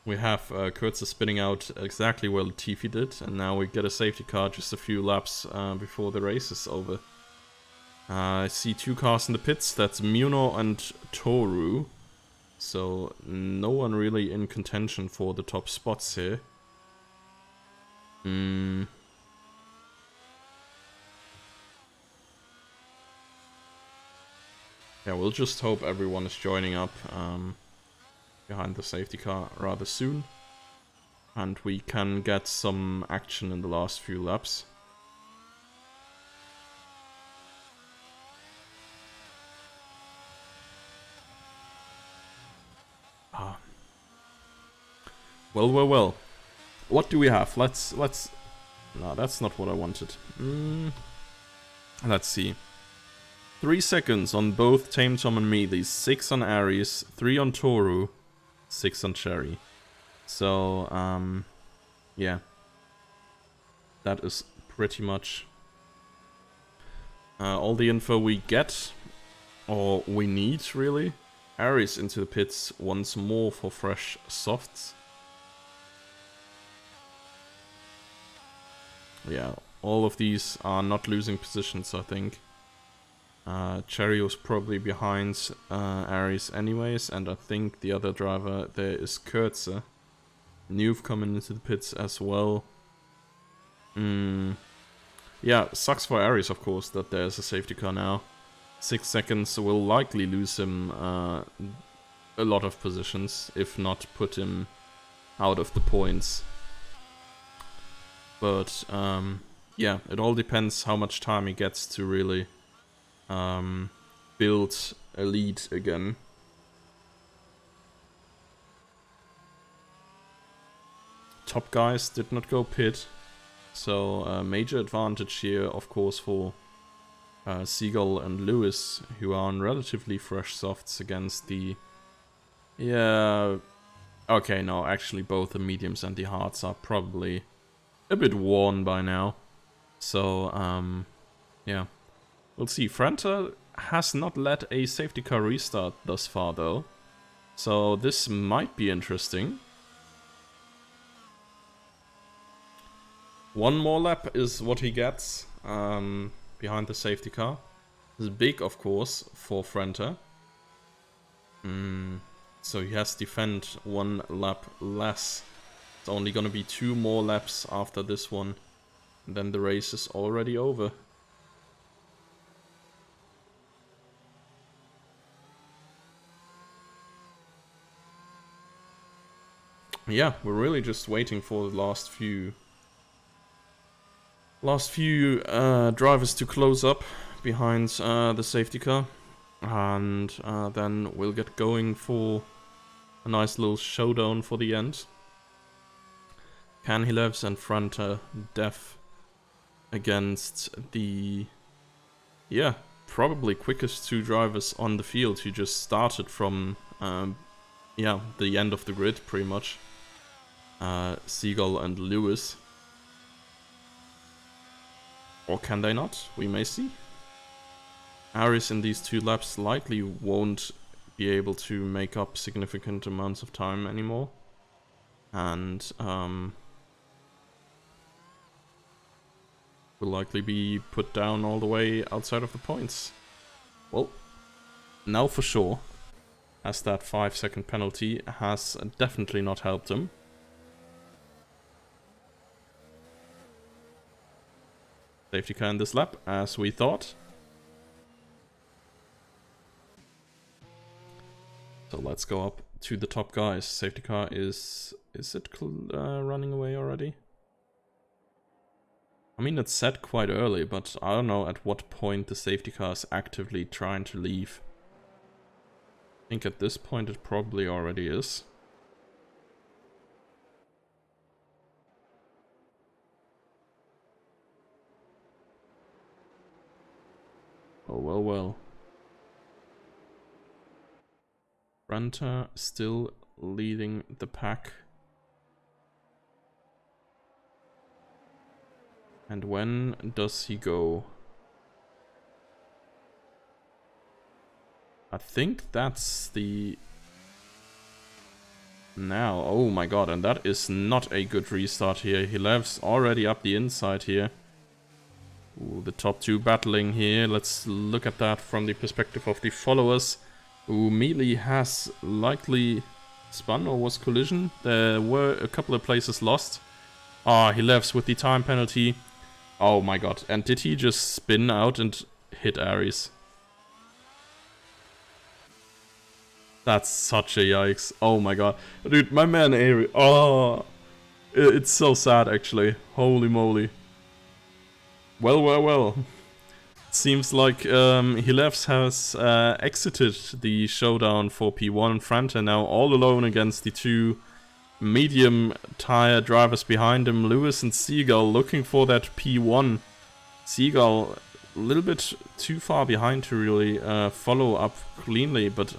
We have Kurtzer spinning out exactly where Latifi did, and now we get a safety car just a few laps before the race is over. I see 2 cars in the pits, that's Muno and Toru. So, no one really in contention for the top spots here. Yeah, we'll just hope everyone is joining up behind the safety car rather soon. And we can get some action in the last few laps. Well. What do we have? Let's... No, that's not what I wanted. Let's see. 3 seconds on both Tame Tom and Mealy, 6 on Aries, 3 on Toru, 6 on Cherry. So, yeah. That is pretty much all the info we get, or we need, really. Aries into the pits once more for fresh softs. Yeah, all of these are not losing positions, I think. Cherry was probably behind Aries anyways, and I think the other driver there is Kurtzer. Nuve coming into the pits as well. Yeah, sucks for Aries, of course, that there's a safety car now. 6 seconds will likely lose him a lot of positions, if not put him out of the points. But, yeah, it all depends how much time he gets to really build a lead again. Top guys did not go pit, so major advantage here, of course, for Seagull and Lewis, who are on relatively fresh softs against the... Yeah... Okay, no, actually both the mediums and the hards are probably a bit worn by now. So, yeah. We'll see. Franta has not let a safety car restart thus far, though. So this might be interesting. One more lap is what he gets behind the safety car. This is big, of course, for Franta. So he has to defend one lap less. It's only gonna be 2 more laps after this one. And then the race is already over. Yeah, we're really just waiting for the last few drivers to close up behind the safety car, and then we'll get going for a nice little showdown for the end. Canhilevs and Franta Def against the, yeah, probably quickest 2 drivers on the field who just started from yeah, the end of the grid pretty much. Seagull and Lewis. Or can they not? We may see. Aris in these 2 laps likely won't be able to make up significant amounts of time anymore. And will likely be put down all the way outside of the points. Well, now for sure, as that 5-second penalty has definitely not helped him. Safety car in this lap, as we thought. So let's go up to the top guys. Safety car is it running away already? I mean, it's set quite early, but I don't know at what point the safety car is actively trying to leave. I think at this point it probably already is. Oh, well, well. Franta still leading the pack. And when does he go? I think that's the... Now, oh my god, and that is not a good restart here. He lives already up the inside here. Ooh, the top 2 battling here. Let's look at that from the perspective of the followers. Ooh, Mealy has likely spun or was collision. There were a couple of places lost. Ah, he lives with the time penalty. Oh my god, and did he just spin out and hit Aries? That's such a yikes. Oh my god. Dude, my man Aries. Oh, it's so sad actually. Holy moly. Well, well, well. Seems like Hilevs has exited the showdown for P1. Franta now all alone against the 2 medium tire drivers behind him. Lewis and Seagull looking for that P1. Seagull a little bit too far behind to really follow up cleanly, but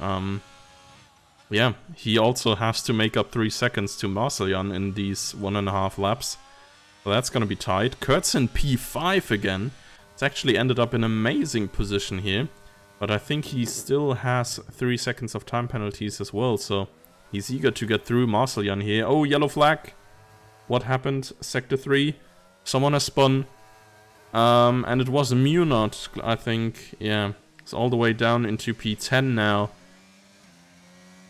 yeah, he also has to make up 3 seconds to Marceljan in these 1.5 laps. So that's gonna be tight. Kurt's in P5 again. It's actually ended up in an amazing position here. But I think he still has 3 seconds of time penalties as well. So he's eager to get through Marceljan here. Oh, yellow flag. What happened? Sector 3. Someone has spun. And it was Munot, I think. Yeah, it's all the way down into P10 now.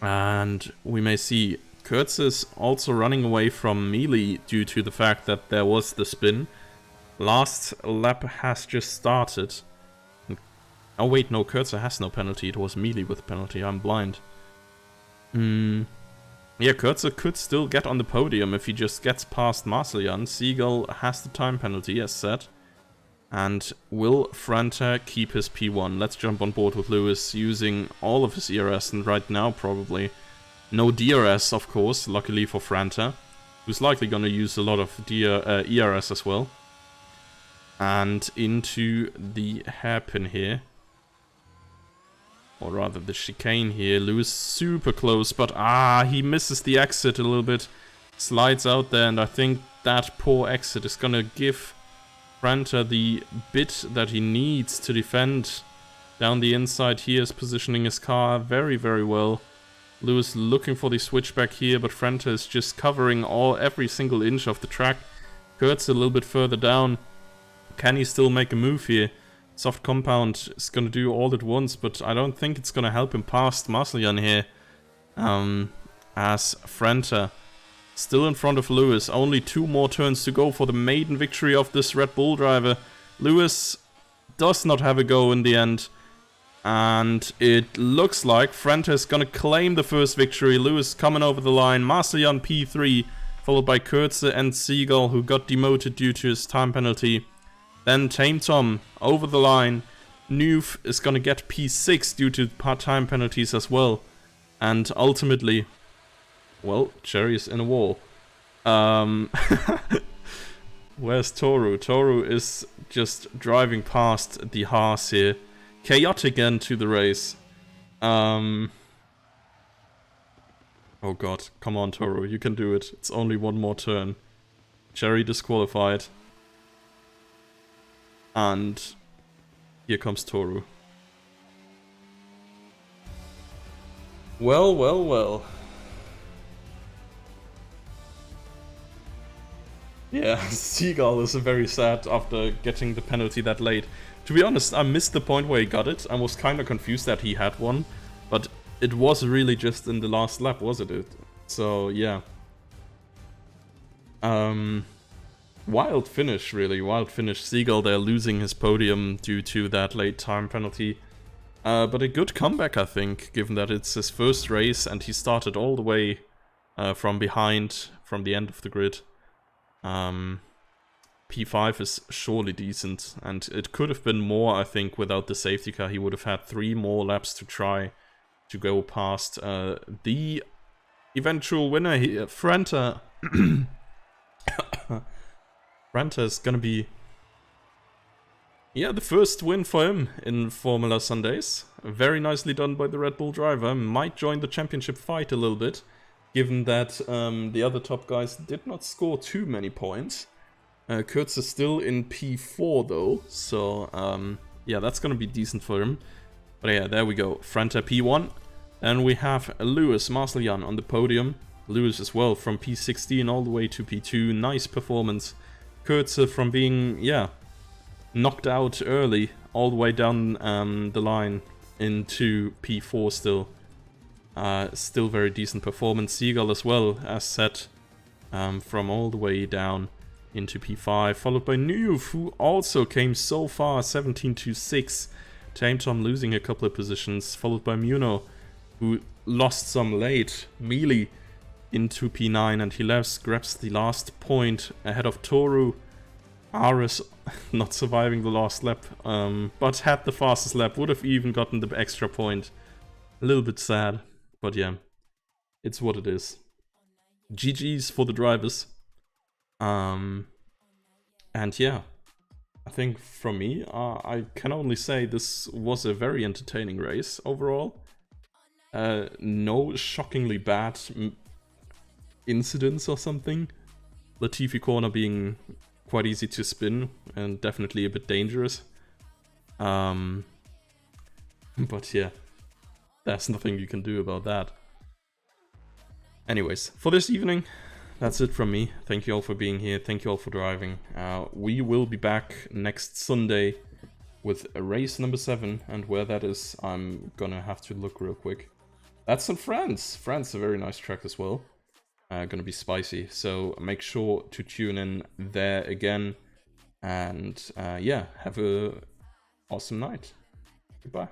And we may see Kurtz is also running away from Mealy due to the fact that there was the spin. Last lap has just started. Oh wait, no, Kurtz has no penalty. It was Mealy with penalty. I'm blind. Yeah, Kurtz could still get on the podium if he just gets past Marceljan. Seagull has the time penalty, as said. And will Franta keep his P1? Let's jump on board with Lewis using all of his ERS, and right now probably no DRS, of course, luckily for Franta, who's likely going to use a lot of ERS as well. And into the hairpin here. Or rather the chicane here. Lewis super close, but he misses the exit a little bit. Slides out there, and I think that poor exit is going to give Franta the bit that he needs to defend down the inside. He is positioning his car very, very well. Lewis looking for the switchback here, but Franta is just covering every single inch of the track. Kurt's a little bit further down. Can he still make a move here? Soft compound is going to do all at once, but I don't think it's going to help him past Marceljan here. As Franta still in front of Lewis. Only 2 more turns to go for the maiden victory of this Red Bull driver. Lewis does not have a go in the end. And it looks like Franta is going to claim the first victory. Lewis coming over the line. Marceljan P3, followed by Kurtze and Siegel, who got demoted due to his time penalty. Then Tame Tom over the line. Noof is going to get P6 due to time penalties as well. And ultimately, well, Cherry is in a wall. Where's Toru? Toru is just driving past the Haas here. Chaotic end to the race. Oh god, come on Toru, you can do it. It's only 1 more turn. Cherry disqualified. And here comes Toru. Well, well, well. Yeah, Seagull is very sad after getting the penalty that late. To be honest, I missed the point where he got it. I was kind of confused that he had one. But it was really just in the last lap, wasn't it? So, yeah. Wild finish, really. Wild finish. Seagull there losing his podium due to that late time penalty. But a good comeback, I think, given that it's his first race and he started all the way from behind, from the end of the grid. P5 is surely decent, and it could have been more, I think, without the safety car. He would have had 3 more laps to try to go past the eventual winner here, Franta. Franta is gonna be, yeah, the first win for him in Formula Sundays. Very nicely done by the Red Bull driver. Might join the championship fight a little bit, given that the other top guys did not score too many points. Kurtz is still in P4 though, so yeah, that's gonna be decent for him. But yeah, there we go. Franta P1. And we have Lewis Marceljan on the podium. Lewis as well from P16 all the way to P2. Nice performance. Kurtz from being, yeah, knocked out early all the way down the line into P4 still. Still very decent performance. Seagull as well, as said, from all the way down into P5, followed by Newf, who also came so far, 17-6. Tame Tom losing a couple of positions, followed by Muno, who lost some late, melee into P9, and he grabs the last point ahead of Toru. Aris not surviving the last lap, but had the fastest lap, would have even gotten the extra point. A little bit sad, but yeah, it's what it is. GG's for the drivers. And yeah, I think from me, I can only say this was a very entertaining race overall. No shockingly bad incidents or something. Latifi corner being quite easy to spin and definitely a bit dangerous. But yeah, there's nothing you can do about that. Anyways, for this evening, that's it from me. Thank you all for being here. Thank you all for driving. We will be back next Sunday with race number 7. And where that is, I'm gonna have to look real quick. That's in France. France is a very nice track as well. Gonna be spicy. So make sure to tune in there again. And yeah, have a awesome night. Goodbye.